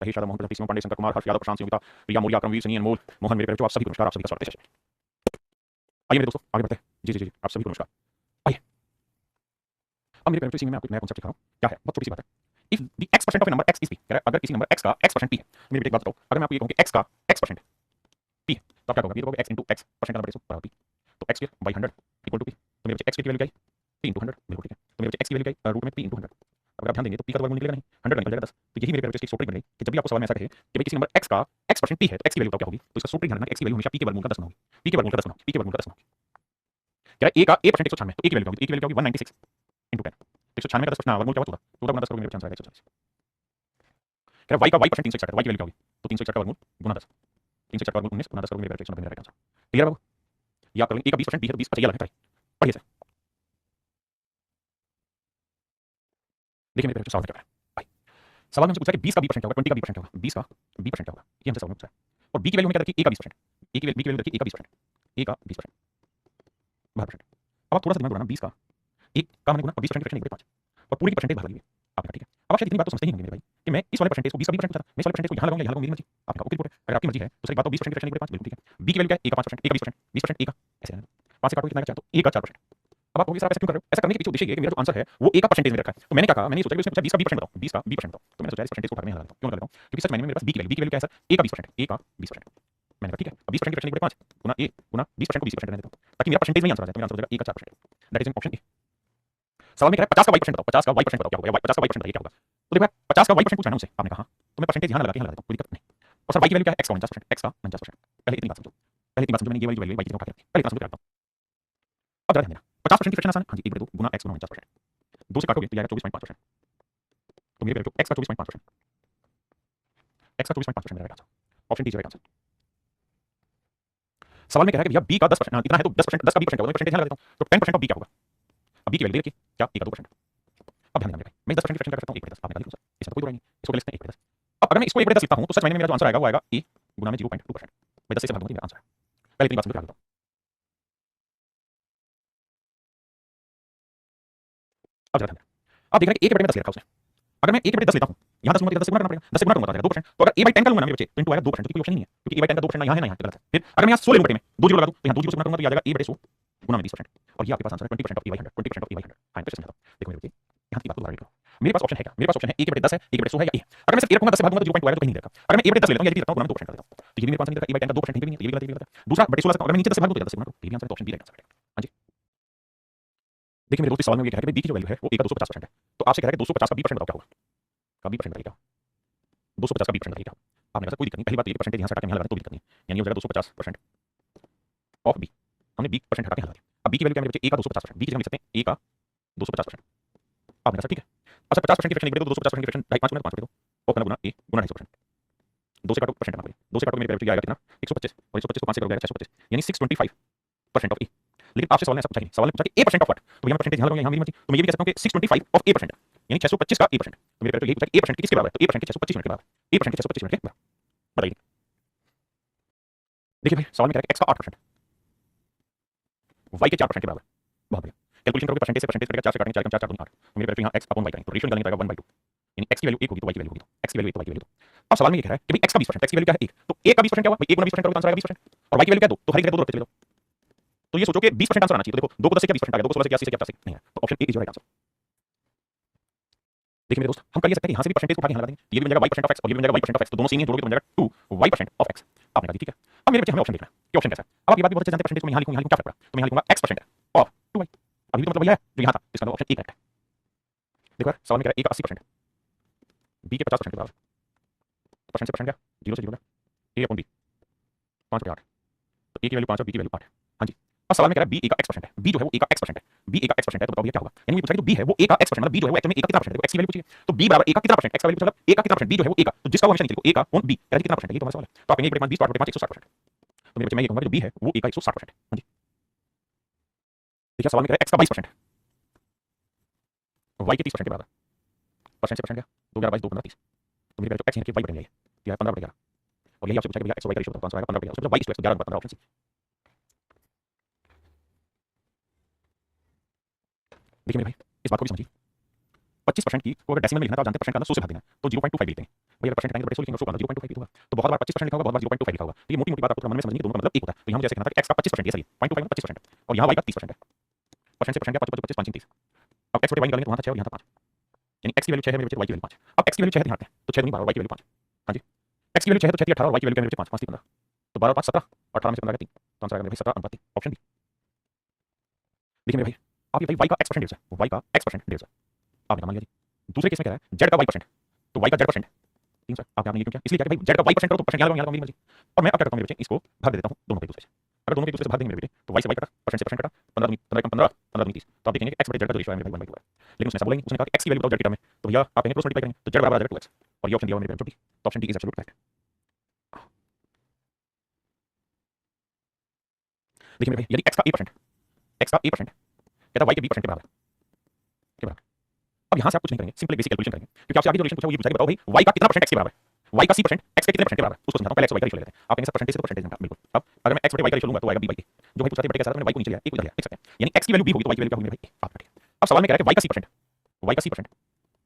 महेश यादव, मोहन प्रजापति, सीमा पांडे, शंकर कुमार, हर्ष यादव, प्रशांत, योगिता, प्रिया मौर्य, क्रमवीर, सनी, अनमोल, मोहन, मेरे प्यारे बच्चों, आप सभी को नमस्कार, आप सभी का स्वागत है। आइए मेरे दोस्तों आगे बढ़ते हैं। जी जी जी आप सभी को नमस्कार। आइए अब मेरे प्यारे बच्चों, इसी में मैं आपको नया कॉन्सेप्ट सिखा रहा हूँ। क्या है, बहुत छोटी सी बात है। If the x% of A number x is p, कह रहा है अगर किसी नंबर x का x% p है, तो मेरी बेटे एक बात बताओ, अगर मैं आपको ये कहूं कि x का x% p है, तो आप क्या कहोगे? ये तो कहोगे x into x परसेंट का नंबर बराबर p, तो x square by 100 equal to p। तो मेरे बच्चे x की वैल्यू क्या है? p into 100, बिल्कुल ठीक है। तो मेरे बच्चे x की वैल्यू क्या है? रूट में p into 100। अगर आप ध्यान देंगे तो p का तो वर्गमूल निकलेगा नहीं, 100 निकल जाएगा 10। तो यही मेरे प्यारे बच्चे इसकी सूत्र बन गई कि जब भी आपको सवाल में ऐसा कहे कि भाई किसी नंबर x का x% p है, तो x की वैल्यू क्या होगी, तो इसका सूत्र ध्यान रखना, x की वैल्यू हमेशा p के वर्गमूल का 10 होगी। p के वर्गमूल का 10 होगी, p के वर्गमूल का 10 होगी। कह रहा है a का a% 196, तो a की वैल्यू क्या होगी? a की वैल्यू क्या होगी? 196 into 10। 196 का 10% वर्गमूल क्या होगा? 14 गुना 10 करोगे, मेरे बच्चे आंसर आएगा 140। कह रहा है y का y% 361 है, y की वैल्यू क्या होगी? तो 361 का वर्गमूल गुना 10, 361 का वर्गमूल 19 गुना 10 करोगे, मेरे बच्चे 190 मेरा आंसर। क्लियर है बाबू? याद कर लेंगे, a का 20% b है तो 20, अच्छा ये अलग है। पढ़िए सर, देखिए मेरे बच्चे सवाल क्या है भाई। सवाल में हमसे पूछा कि 20 का b% होगा, 20 का b% होगा, 20 का b% होगा, ये हमसे सवाल में पूछा है। और b की वैल्यू में क्या रखी? a का 20%, a की वैल्यू रखी a का 20%, a का 20%, 12%। अब आप थोड़ा सा दिमाग बनाना, 20 का एक का मैंने गुना और 20% की फ्रैक्शन 1/5 और पूरी की परसेंटेज बाहर लगी हुई है। आपने कहा ठीक है। अब आप शायद इतनी बात तो समझते ही होंगे मेरे भाई कि मैं इस वाले परसेंटेज को 20 का 20% पूछा था, मैं इस वाले परसेंटेज को यहां लगाऊंगा, यहां लगाऊंगा, मेरी मर्जी। आपने कहा ओके रिपोर्ट है, अगर आपकी मर्जी है तो सर एक बात तो 20% की फ्रैक्शन 1/5 बिल्कुल ठीक है। b की वैल्यू क्या है? a का 5%, a का 20%, 20% a का ऐसे रहने दो। 5 से काटो कितना बचा? तो a का 4%। अब आप कहोगे सर आप ऐसा क्यों कर रहे हो? ऐसा करने के पीछे उद्देश्य ये है कि मेरा जो आंसर है वो a का परसेंटेज में रखा है। तो मैंने क्या कहा, मैंने ये सोचा कि उसने पूछा 20 का b% बताओ, 20 का b% बताओ, तो मैंने सोचा इस परसेंटेज को उठा के यहां लगा देता हूं। क्यों लगा देता हूं? क्योंकि सच मायने में मेरे पास b की वैल्यू क्या है सर? a का 20%, a का 20%। मैंने कहा ठीक है, अब 20% की फ्रैक्शन 1/5 गुना a गुना 20% को 20% रहने देता हूं ताकि मेरा परसेंटेज में ही आंसर आ जाए। तो मेरा आंसर हो जाएगा a का 4%। That is in option A. सवाल में कह रहा है 50 का y% बताओ, 50 का y% बताओ क्या होगा, 50 का y% बताइए क्या होगा। तो देखो यार 50 का y% पूछा है ना मुझसे, आपने कहा हाँ, तो मैं परसेंटेज यहां लगा के यहां लगा देता हूं, कोई दिक्कत नहीं। और सर y की वैल्यू क्या है? x का 49%, x का 49%। पहले इतनी बात समझो, पहले इतनी बात समझो, मैंने ये वाली वैल्यू y की जगह उठा के रखी, पहले इतना समझ के रखता हूं। अब जरा ध्यान देना, 50% की फ्रैक्शन आसान है, हां जी 1/2 गुना x गुना 49%, 2 से काटोगे तो आएगा 24.5%। तो मेरे x का 24.5%, x का 24.5% मेरा right answer. Option D is right answer. सवाल में कह रहा है कि भैया b का 10% इतना है तो 10%, 10 का b% होगा, मैं परसेंटेज यहां लगा देता हूं, तो 10% ऑफ b क्या होगा? अब b की वैल्यू देखिए क्या, a का 2%। अब ध्यान देना मेरे भाई, मैं 10% की फ्रैक्शन कर सकता हूं 1/10, आपने कहा लिखो सर, इसमें तो कोई दो नहीं, इसको कर लेते हैं 1/10। अब अगर मैं इसको 1/10 लिखता हूं तो सच मायने में मेरा जो आंसर आएगा वो आएगा a गुना में 0.2%। मैं 10 से भाग दूंगा, मेरा आंसर है। पहले इतनी बात समझ के आगे बताओ। अब जरा ध्यान देना, अब देख रहे हैं a के बड़े में 10 ले रखा है उसने। अगर मैं a के बड़े 10 लेता हूं, यहां 10 लूंगा तो 10 से गुना करना पड़ेगा, 10 से गुना करूंगा तो आ जाएगा 2%। तो अगर a/10 का लूंगा ना मेरे बच्चे तो इनटू आएगा 2%, तो कोई ऑप्शन नहीं है क्योंकि a/10 का 2% ना यहां है ना यहां, गलत है। फिर अगर मैं यहां 100 ले लूं बटे में 2 जीरो लगा दूं तो यहां 2 जीरो से गुना करूंगा तो ये आ जाएगा a/100 गुना में 20%। और ये आपके पास आंसर है 20% ऑफ a/100, 20% ऑफ a/100। हां तो समझा दो, देखो मेरे बच्चे यहां की बात को दोबारा करो। मेरे पास ऑप्शन है क्या? मेरे पास ऑप्शन है a के बटे 10 है, a के बटे 100 है या a। अगर मैं सिर्फ a रखूंगा 10 से भाग दूंगा तो 0.2 आएगा, तो कहीं नहीं रखा। अगर मैं a बटे 10 लेता हूं या भी रखता हूं गुना में 2% कर देता हूं, तो ये भी मेरे पास नहीं रखा, a/10 का 2% नहीं, ये भी गलत है। दूसरा बटे 16 से अगर मैं नीचे 10 से भाग दूं तो 10 से गुना करो, ये भी आंसर है, तो ऑप्शन बी राइट आंसर है। हां जी देखिए मेरे दोस्त इस सवाल में ये कह रहा है कि b की जो वैल्यू है वो a का 250% है, तो आपसे कह रहा है कि 250 का b% बताओ क्या होगा? का b% बताइए क्या, 250 का b% बताइए क्या होगा? आपने कहा कोई दिक्कत नहीं, पहली बात तो ये परसेंटेज यहां से हटा के यहां लगा दें तो दिक्कत नहीं है, यानी हो जाएगा 250% ऑफ b। हमने b% हटा के यहां लगा दिया। अब b की वैल्यू क्या है मेरे बच्चे? a का 250%, b की जगह लिख सकते हैं a का 250%। आपने कहा सर ठीक है। अच्छा 50% की फ्रैक्शन एक बटे 250% की फ्रैक्शन 5 गुना 5 बटे 2 और अपना गुना a गुना 250%। 2 से काटो परसेंट ना, 2 से काटो मेरे बच्चे आएगा कितना? 125 और 125 को 5 से करोगे आएगा 625, यानी 625% ऑफ a। लेकिन आपसे सवाल ने ऐसा पूछा ही नहीं, सवाल ने पूछा कि a% ऑफ व्हाट, तो भैया मैं परसेंटेज यहां लगाऊंगा, यहां मेरी मर्जी, तो मैं ये भी कह सकता हूं कि 625 ऑफ a%, यानी 625 का a%। तो मेरे तो यही पूछा कि a% किसके बराबर है, तो a% के 625 यूनिट के बराबर, a% के 625 यूनिट के बराबर। बताइए देखिए भाई सवाल में कह रहा है x का 8%, y के 4% के बराबर। बहुत बढ़िया, कैलकुलेशन करोगे परसेंटेज से परसेंटेज कटेगा, 4 से काटेंगे 4 4 4 2 8, तो मेरे यहाँ x अपॉन y करेंगे तो रेशियो निकालने पाएगा 1/2, यानी x की वैल्यू 1 होगी तो y की वैल्यू होगी, तो x की वैल्यू 1 तो y की वैल्यू 2। अब सवाल में ये कह रहा है कि भाई x का 20%, x की वैल्यू क्या है 1, तो a का 20% क्या हुआ भाई, 1 गुना 20% करोगे तो आंसर आएगा 20%, और y की वैल्यू क्या है 2, तो हर एक जगह 2 रखते चले जाओ। तो ये सोचो कि 20% आंसर आना चाहिए, तो देखो 2 को 10 से क्या 20% आ गया, 2 को 16 से क्या 80 से क्या 50 नहीं है, तो option A is right answer. देखिए मेरे दोस्त हम कर ये सकते हैं कि यहां से भी परसेंटेज उठा के यहां लगा देंगे, तो ये भी बन जाएगा y% ऑफ x और ये भी बन जाएगा y% ऑफ x, तो दोनों सेम ही जोड़ोगे तो बन जाएगा 2y% ऑफ x। आपने कहा ठीक है। अब मेरे बच्चे हमें ऑप्शन देखना है कि ऑप्शन कैसा है। अब आप ये बात भी बहुत अच्छे जानते हैं, परसेंटेज को मैं यहां लिखूं क्या फर्क पड़ा, तो मैं यहां लिखूंगा x% ऑफ 2y। अभी तो मतलब वही है जो यहां था, इसका ऑप्शन ए करेक्ट है। देखो यार सवाल में कह रहा है a का 80%, b के 50% के बराबर, परसेंट से परसेंट क्या 0 से 0 a अपॉन b 5/8, तो a की वैल्यू 5 और b की वैल्यू 8 है। हां जी अब सवाल में कह रहा है b a का x% है, b जो है वो a का x% है, b a का x% है, तो बताओ भैया क्या होगा, यानी मुझे पूछा कि जो b है वो a का x% मतलब b जो है वो एक्चुअल में a का कितना परसेंट है, x की वैल्यू पूछिए, तो b बराबर a का कितना परसेंट, x का वैल्यू मतलब a का कितना परसेंट, b जो है वो a का, तो जिसका वो हमेशा नीचे लिखो a का ऑन b, कह रहा है कितना परसेंट है, ये तो हमारा सवाल है। तो आप कहेंगे 1/5 20 8/5 160%, तो मेरे बच्चे मैं ये कहूंगा कि जो b है वो a का 160% है। हां जी देखिए सवाल में कह रहा है x का 22%, y के 30% के बराबर, परसेंट से परसेंट क्या 2 11 22 2 15 30, तो मेरे जो x है कि y बटेगा ये है 15/11, और यही आपसे पूछा कि भैया x और y का रेशियो बताओ, तो आंसर आएगा 15/11, उसका मतलब y 11 15 ऑप्शन सी। देखिए मेरे भाई इस बात को भी समझिए 25% की को अगर डेसिमल में लिखना है तो आप जानते हैं परसेंट का अंदर 100 से भाग देना है, तो 0.25 लिखते हैं। भाई अगर परसेंट टाइम बड़े 100 लिखेंगे 100 का अंदर 0.25 लिखा होगा, तो बहुत बार 25% लिखा होगा, बहुत बार 0.25 लिखा होगा। तो ये मोटी-मोटी बात आपको मन में समझनी है, दोनों का मतलब एक होता है। तो यहाँ मुझे ऐसे कहना था कि x का 25% ये सही है, 0.25 25% है और यहाँ y का 30% है। परसेंट से परसेंट का 25 25 5 30। अब x बटे y निकालेंगे तो वहाँ था 6 और यहाँ था 5, यानी x की वैल्यू 6 है, मेरे बच्चे y की वैल्यू 5। अब x की वैल्यू 6 है ध्यान रखते हैं, तो 6 दूनी 12 और y की वैल्यू 5। हाँ जी, x की वैल्यू 6 है तो 6 18 और y की वैल्यू क्या है मेरे बच्चे 5 5 3 15, तो 12 और 5 17 और 18 में से 15 का 3, तो आंसर आ गया भाई 17 अनुपात 3, ऑप्शन बी। देखिए मेरे भाई, आप ये भाई y का x% डेढ़ है, y का x% डेढ़ है, आपने मान लिया जी। दूसरे केस में क्या है, z का y%, तो y का z% 300 है। आपने ये क्यों किया, इसलिए क्या भाई z का y% करो तो परसेंट यहाँ लगाओ मेरी मर्जी। और मैं अब क्या करता हूँ मेरे बच्चे, इसको भाग दे देता हूँ दोनों को एक दूसरे से। अगर दोनों को एक दूसरे से भाग देंगे मेरे बेटे, तो y से y कटा, परसेंट से परसेंट कटा, 15 दूनी 15 कम 15 15 दूनी 30, तो आप देखेंगे कि x बटे z का जो रेशियो है मेरे भाई 1/2 है। लेकिन उसने ऐसा बोलेंगे, उसने कहा कि x की वैल्यू बताओ z की टर्म में, तो भैया आप कहेंगे क्रॉस मल्टीप्लाई करेंगे, तो z बराबर आ जाएगा 2x, और ये ऑप्शन दिया हुआ मेरे बेटे, तो option D is absolute correct. देखिए मेरे भाई, यदि x का a% कहता y के b% के बराबर के बराबर। अब यहाँ से आप कुछ नहीं करेंगे, सिंपल बेसिक कैलकुलेशन करेंगे, क्योंकि आपसे आगे जो रिलेशन पूछा वो ये पूछा कि बताओ भाई y का कितना परसेंट x के बराबर है, y का c% x के कितने परसेंट के बराबर है, उसको समझाता हूँ। पहले x और y का रेशियो ले लेते हैं, आप कहेंगे सर परसेंटेज से तो परसेंटेज में बिल्कुल। अब अगर मैं x बटे y का रेशियो लूंगा तो आएगा b बाई a, जो भाई पूछा था बटे कैसा था, मैंने y को नीचे लिया, a को इधर लिया, देख सकते हैं, यानी x की वैल्यू b होगी तो y की वैल्यू क्या होगी मेरे भाई a। ठीक है, अब सवाल में कह रहा है कि y का c%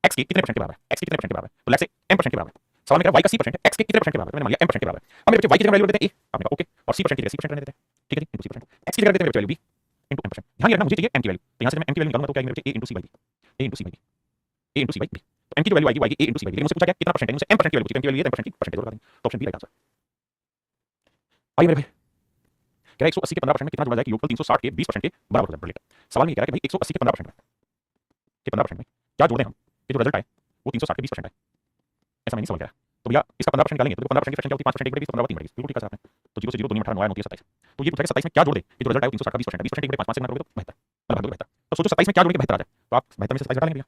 x के कितने परसेंट के बराबर है, x के कितने परसेंट के बराबर है, तो लेट्स से m% के बराबर है। सवाल में कह रहा है y का c% x के कितने परसेंट के बराबर है, मैंने मान लिया m% के बराबर है। अब मेरे बच्चे y की जगह वैल्यू देते हैं a, आपने कहा ओके, और c% की जगह c% रहने देते हैं, ठीक है जी, into c%। x की जगह देते हैं मेरे वैल्यू b into m%। ध्यान रखना मुझे चाहिए m की वैल्यू, तो यहाँ से मैं m की वैल्यू निकालूंगा तो क्या आएगी मेरे बच्चे a into c by b, a into c by b, a into c by b। तो m की जो वैल्यू आएगी a into c by b, लेकिन मुझसे पूछा क्या कितना परसेंट है, मुझसे m% की वैल्यू पूछी, m की वैल्यू है तो m% की परसेंटेज लगा देंगे, तो ऑप्शन बी राइट आंसर। आइए मेरे भाई, कह रहा है 180 के 15% में कितना जोड़ा जाए कि योगफल 360 के 20% के बराबर हो जाए। सवाल में कह रहा है कि भाई 180 के 15% में क्या जोड़ दें हम, ये जो रिजल्ट आए वो 360 के 20% आए, ऐसा नहीं सवाल कह रहा है। तो भैया इसका 15% निकालेंगे तो 15% की फ्रैक्शन क्या होती है, 5% 1/20 तो 15 3 बटेगी, बिल्कुल ठीक है सर आपने। तो 0 से 0 2 में 18 9 9 27, तो ये पूछा है 27 में क्या जोड़ दे, ये जो रिजल्ट आया 360 का 20% 20% 1/5 5 से गुणा करोगे तो 72, मतलब भाग दोगे 72। तो सोचो 27 में क्या जोड़ेंगे 72 आ जाए, तो आप 72 में से 27 घटा लेंगे भैया,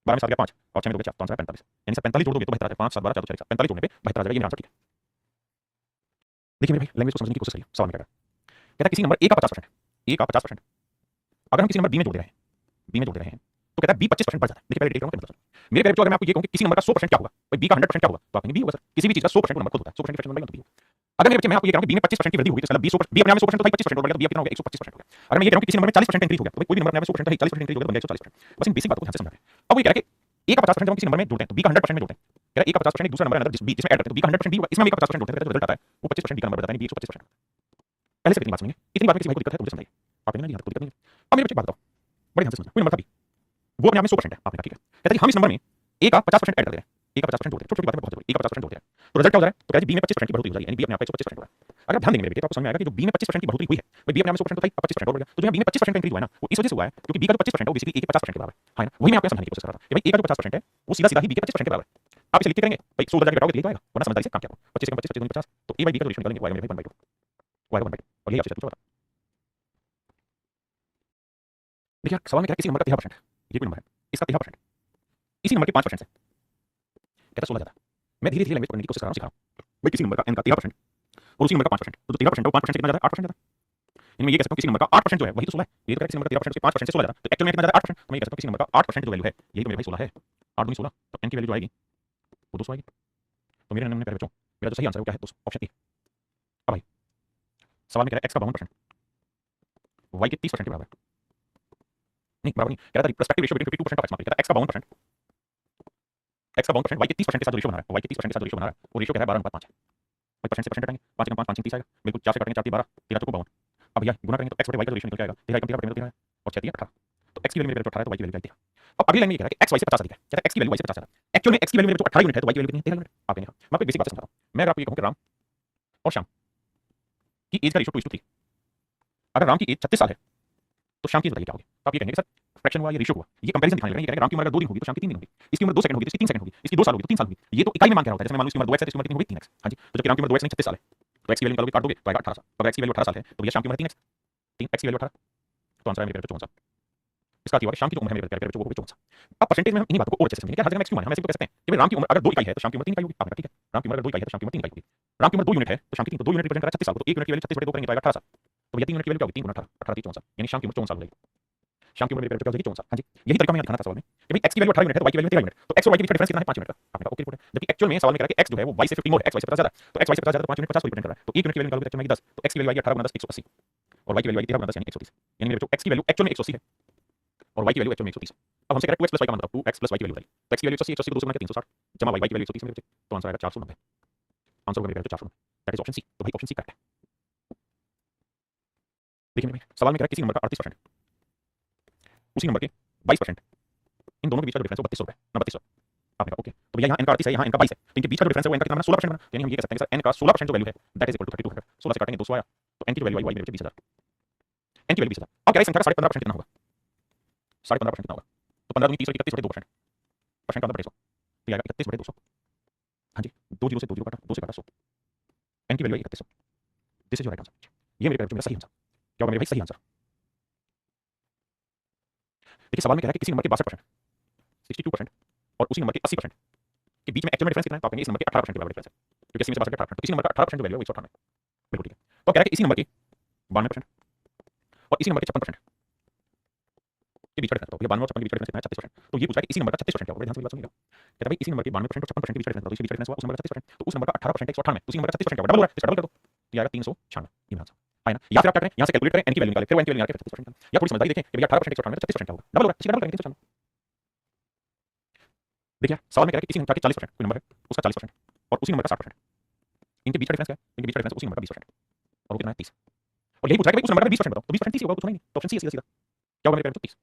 12 में 7 गया 5 और 6 में 2 गया 4, तो आंसर है 45, यानी सर 45 जोड़ दोगे तो 72 आ जाए, 5 7 12 4 2 45 जोड़ने पे 72 आ जाएगा, ये मेरा आंसर ठीक है। देखिए मेरे भाई लैंग्वेज को समझने की कोशिश करिए, सवाल में क्या कहता है किसी नंबर a का 50%, a का 50%, अगर हम किसी नंबर b में जोड़ दे रहे हैं, b में जोड़ दे रहे हैं, तो कहता है b 25% बढ़ जाता है। देखिए पहले डिटेल करूंगा, मेरे पहले अगर मैं आपको ये कहूं कि किसी नंबर का 100% क्या होगा, भाई b का 100% क्या होगा, तो आप कहेंगे b होगा सर, किसी भी चीज का 100% नंबर खुद होता है, 100% की फ्रैक्शन नंबर तो b होगा। अगर मेरे बच्चे मैं आपको ये कहूं कि b में 25% की वृद्धि होगी तो मतलब b 100%, b अपने आप में 100% तो भाई 25% बढ़ गया, तो b कितना हो गया 125% हो गया। अगर मैं ये कहूं कि किसी नंबर में 40% इंक्रीज हो गया, तो भाई कोई भी नंबर अपने आप में 100% है, 40% इंक्रीज हो गया तो बन गया 140%। बस इन बेसिक बातों को ध्यान से समझना है। अब वो ये कह रहा है कि a का 50% जब हम किसी नंबर में जोड़ते हैं तो b का 100% में जोड़ते हैं, कह रहा है a का 50% एक दूसरा नंबर है अंदर जिसमें ऐड करते हैं तो b का 100% b होगा, इसमें हम a का 50% जोड़ते हैं तो जो रिजल्ट आता है वो 25% b का नंबर बताता है, b 125%। पहले से कितनी बात सुनिए, इतनी बात में किसी भाई को दिक्कत है तो मुझे समझाइए, आप कहेंगे नहीं कोई दिक्कत नहीं है। अब मेरे बच्चे बात बताओ, बड़े ध्यान से समझना, कोई नंबर था b, वो अपने आप में 100% है, आपने कहा ठीक है, कहता है कि हम इस नंबर में a का 50% ऐड कर दे रहे हैं, a का 50% जोड़ दे रहे हैं, छोटी-छोटी बातें बहुत जरूरी, a का 50% जोड़ दे रहे हैं, तो रिजल्ट क्या हो जा रहा है, तो कहता है b में 25% की बढ़ोतरी हो जाएगी, यानी b अपने आप में 125% हो रहा है। अगर ध्यान देंगे मेरे बेटे तो आपको समझ में आएगा कि जो b में 25% की बढ़ोतरी हुई है, भाई b अपने आप में 100% तो था, 25% और बढ़ गया, तो जो b में 25% का इंक्रीज हुआ है ना, वो इस वजह से हुआ है क्योंकि b का जो 25% है वो बेसिकली a के 50% के बराबर है ना, वही मैं आपको समझाने की कोशिश कर रहा था कि भाई a का जो 50% है वो सीधा-सीधा ही b के 25% के बराबर है। आप इसे लिख के करेंगे भाई 100 उधर जाके घटाओगे तो आएगा, वरना समझदारी से काम किया करो, 25 से कम 25 25 50, तो a by b का रेशियो निकालेंगे y मेरे भाई 1/2, y 1/2, और यही आपसे पूछा था। देखिए सवाल में क्या है किसी नंबर का 13%, ये कोई नंबर है इसका 13%, इसी नंबर के 5% से कहता 16 ज्यादा। मैं धीरे-धीरे लैंग्वेज पढ़ने की कोशिश कर रहा हूं, सिखा रहा हूं। भाई किसी नंबर का n का 13% और उसी नंबर का 5%, तो जो 13% है वो 5% से कितना ज्यादा है, 8% ज्यादा। यानी मैं ये कह सकता हूं किसी नंबर का 8% जो है वही तो 16 है, ये तो कह किसी नंबर का 13% उसके 5% से 16 ज्यादा, तो एक्चुअल में कितना ज्यादा 8%, तो मैं ये कह सकता हूं किसी नंबर का 8% जो वैल्यू है यही तो मेरे भाई 16 है, 8 दूनी 16, तो n की वैल्यू जो आएगी वो 200 आएगी। तो मेरे नंबर में प्यारे बच्चों मेरा जो सही आंसर है वो क्या है 200, ऑप्शन ए। अब भाई सवाल में कह रहा है x का 52% y के 30% के बराबर, नहीं बराबर नहीं, कह रहा था respective ratio between 52% of x, कह रहा है x का 52% y के 30% के साथ जो रेशियो बना रहा है, y के 30% के साथ जो रेशियो बना रहा है वो रेशियो कह रहा है 12:5 है। भाई परसेंट से परसेंट हटाएंगे, 5 कम 5 5 30 आएगा, बिल्कुल 4 से काटेंगे 4 3 12 13 चौको 52। अब भैया गुना करेंगे तो x बटे y का रेशियो निकल के आएगा, 13 1 13 13 और 6 3 18, तो x की वैल्यू मेरे को 18 है तो y की वैल्यू 13। अब अगली लाइन में ये कह रहा है कि x y से 50 अधिक है, कहता है x की वैल्यू y से 50 ज्यादा, एक्चुअल में x की वैल्यू मेरे को 18 यूनिट है तो y की वैल्यू कितनी है 13 यूनिट। आप कहेंगे मैं आपको बेसिक बात समझाता हूं, मैं अगर आपको ये कहूं कि राम और श्याम की एज का रेशियो 2:3, अगर राम की एज 36 साल है तो श्याम की एज बताइए क्या होगी, तो आप ये कहेंगे सर फ्रैक्शन हुआ ये रेशियो हुआ, ये कंपैरिजन दिखाने लगे, ये कह रहे हैं राम की उम्र अगर 2 दिन होगी तो श्याम की 3 दिन होगी, इसकी उम्र 2 सेकंड होगी तो इसकी 3 सेकंड होगी, इसकी 2 साल होगी तो 3 साल होगी, ये तो इकाई में मान के रहा होता है, जैसे मान लो इसकी उम्र 2x है तो इसकी उम्र कितनी होगी 3x। हां जी, तो जबकि राम की उम्र 2x नहीं 36 साल है तो x की वैल्यू निकालोगे काट दोगे तो आएगा 18 साल, तो अगर x की वैल्यू 18 साल है तो भैया श्याम की उम्र 3x, 3x की वैल्यू 18, तो आंसर है मेरे प्यारे बच्चों 64। इसका क्या हुआ शाम की जो उम्र है मेरे प्यारे बच्चों वो होगी 64। अब परसेंटेज में हम इन्हीं बातों को और अच्छे से समझेंगे, हर जगह में x क्यों माने, हम ऐसे भी कह सकते हैं कि भाई राम की उम्र अगर 2 इकाई है तो श्याम की उम्र 3 इकाई होगी, आपने ठीक है, राम की उम्र अगर 2 इकाई है तो श्याम की उम्र 3 इकाई होगी, राम की उम्र 2 यूनिट है तो श्याम की 3, तो 2 यूनिट रिप्रेजेंट कर रहा है 36 साल को, तो 1 यूनिट की वैल्यू 36 बटे 2 करेंगे तो आएगा 18 साल, तो भैया 3 यूनिट की वैल्यू क्या होगी 3 गुना 18, 18 3 64, यानी श्याम की उम्र 64 साल हो जाएगी, श्याम की उम्र मेरे प्यारे बच्चों क्या हो जाएगी 64। हां जी, यही तरीका मैं दिखाना था सवाल में कि भाई x की वैल्यू 18 यूनिट है तो y की वैल्यू 13 यूनिट, तो x और y के बीच का डिफरेंस कितना है 5 यूनिट का, आपने कहा ओके रिपोर्ट है, जबकि एक्चुअल में सवाल में कह रहा है कि x जो है वो y से 15 मोर है, x y से 50 ज्यादा, तो x y से 50 ज्यादा तो 5 यूनिट 50 को रिप्रेजेंट कर रहा है, तो 1 यूनिट की वैल्यू निकालोगे तो एक्चुअल में 10, तो x की वैल्यू आएगी 18 गुना 10 180 और y की वैल्यू आएगी 13 गुना 10 यानी 130, यानी मेरे बच्चों x की वैल्यू एक्चुअल में 180 है, और y की वैल्यू एक्चुअल में 130 है। अब हमसे कह रहा है 2x प्लस y का मान बताओ, 2x प्लस y की वैल्यू बताइए। तो x की वैल्यू 180 180 को 2 से गुणा करके 360 जमा y की वैल्यू 130 मेरे बच्चे, तो आंसर आएगा 490। आंसर होगा मेरे बच्चे 490, दैट इज ऑप्शन सी। तो भाई ऑप्शन सी करेक्ट है। देखिए मेरे भाई, सवाल में कह रहा है किसी नंबर का 38%, उसी नंबर के 22%, इन दोनों के बीच का डिफरेंस है 3200 रुपए ना 3200। आपने कहा ओके, तो भैया यहाँ n का 38 है, यहाँ n का 22 है, तो इनके बीच का जो डिफरेंस है वो n का कितना बना 16% बना। यानी हम ये कह सकते हैं कि सर n का 16% जो वैल्यू है दैट इज इक्वल टू 3200। 16 से काटेंगे 200 आया, तो n की जो वैल्यू आई y मेरे बच्चे 20000, n की वैल्यू 20000। अब कह रहा है इस संख्या का 15.5% कितना होगा, 15.5% कितना होगा, तो 15 दूनी 30 और 31 बटे 2%, परसेंट का अंदर बटे 100, तो आएगा 31 बटे 200। हाँ जी, 2 0 से 2 0 काटा, 2 से काटा 100, n की वैल्यू है 3100। This is your right answer. ये मेरे मेरा सही आंसर क्या होगा मेरे भाई, सही आंसर। देखिए सवाल में कह रहा है कि किसी नंबर के 62%, 62% और उसी नंबर के 80% के बीच में एक्चुअल में डिफरेंस कितना है, तो आप कहेंगे इस नंबर के 18% के बराबर डिफरेंस है, क्योंकि 80 में से 62 18%, तो किसी नंबर का 18% जो वैल्यू है वो 198। बिल्कुल ठीक है। तो कह रहा है कि इसी नंबर के 92% और इसी नंबर के 56% के बीच का डिफरेंस, तो ये 92 और 56 के बीच का डिफरेंस कितना है, 36%। तो ये पूछा है कि इसी नंबर का 36% क्या होगा, ध्यान से मेरी बात सुनिएगा। कहता है भाई इसी नंबर के 92% और 56% के बीच का डिफरेंस, तो इसके बीच का डिफरेंस हुआ उस नंबर का 36%, तो उस नंबर का 18% 198, तो उसी नंबर का 36% क्या होगा, डबल होगा, इसका डबल कर दो, तो आएगा 396। ये आंसर है ना। या फिर आप क्या करें, यहाँ से कैलकुलेट करें, n की वैल्यू निकालें, फिर वो n की वैल्यू निकाल के 36% निकालें, या थोड़ी समझदारी देखें कि भैया 18% 198 में 36% क्या होगा, डबल होगा, इसका डबल करेंगे 396। देखिए सवाल में कह रहा है कि किसी नंबर का 40% कोई नंबर है उसका 40% और उसी नंबर का 60%, इनके बीच का डिफरेंस क्या है, इनके बीच का डिफरेंस उसी नंबर का 20%, और वो कितना है 30। और यही पूछा है कि उस नंबर का 20% बताओ, तो 20% 30 होगा, कुछ नहीं, तो ऑप्शन सी है सीधा सीधा। क्या होगा मेरे पास 30।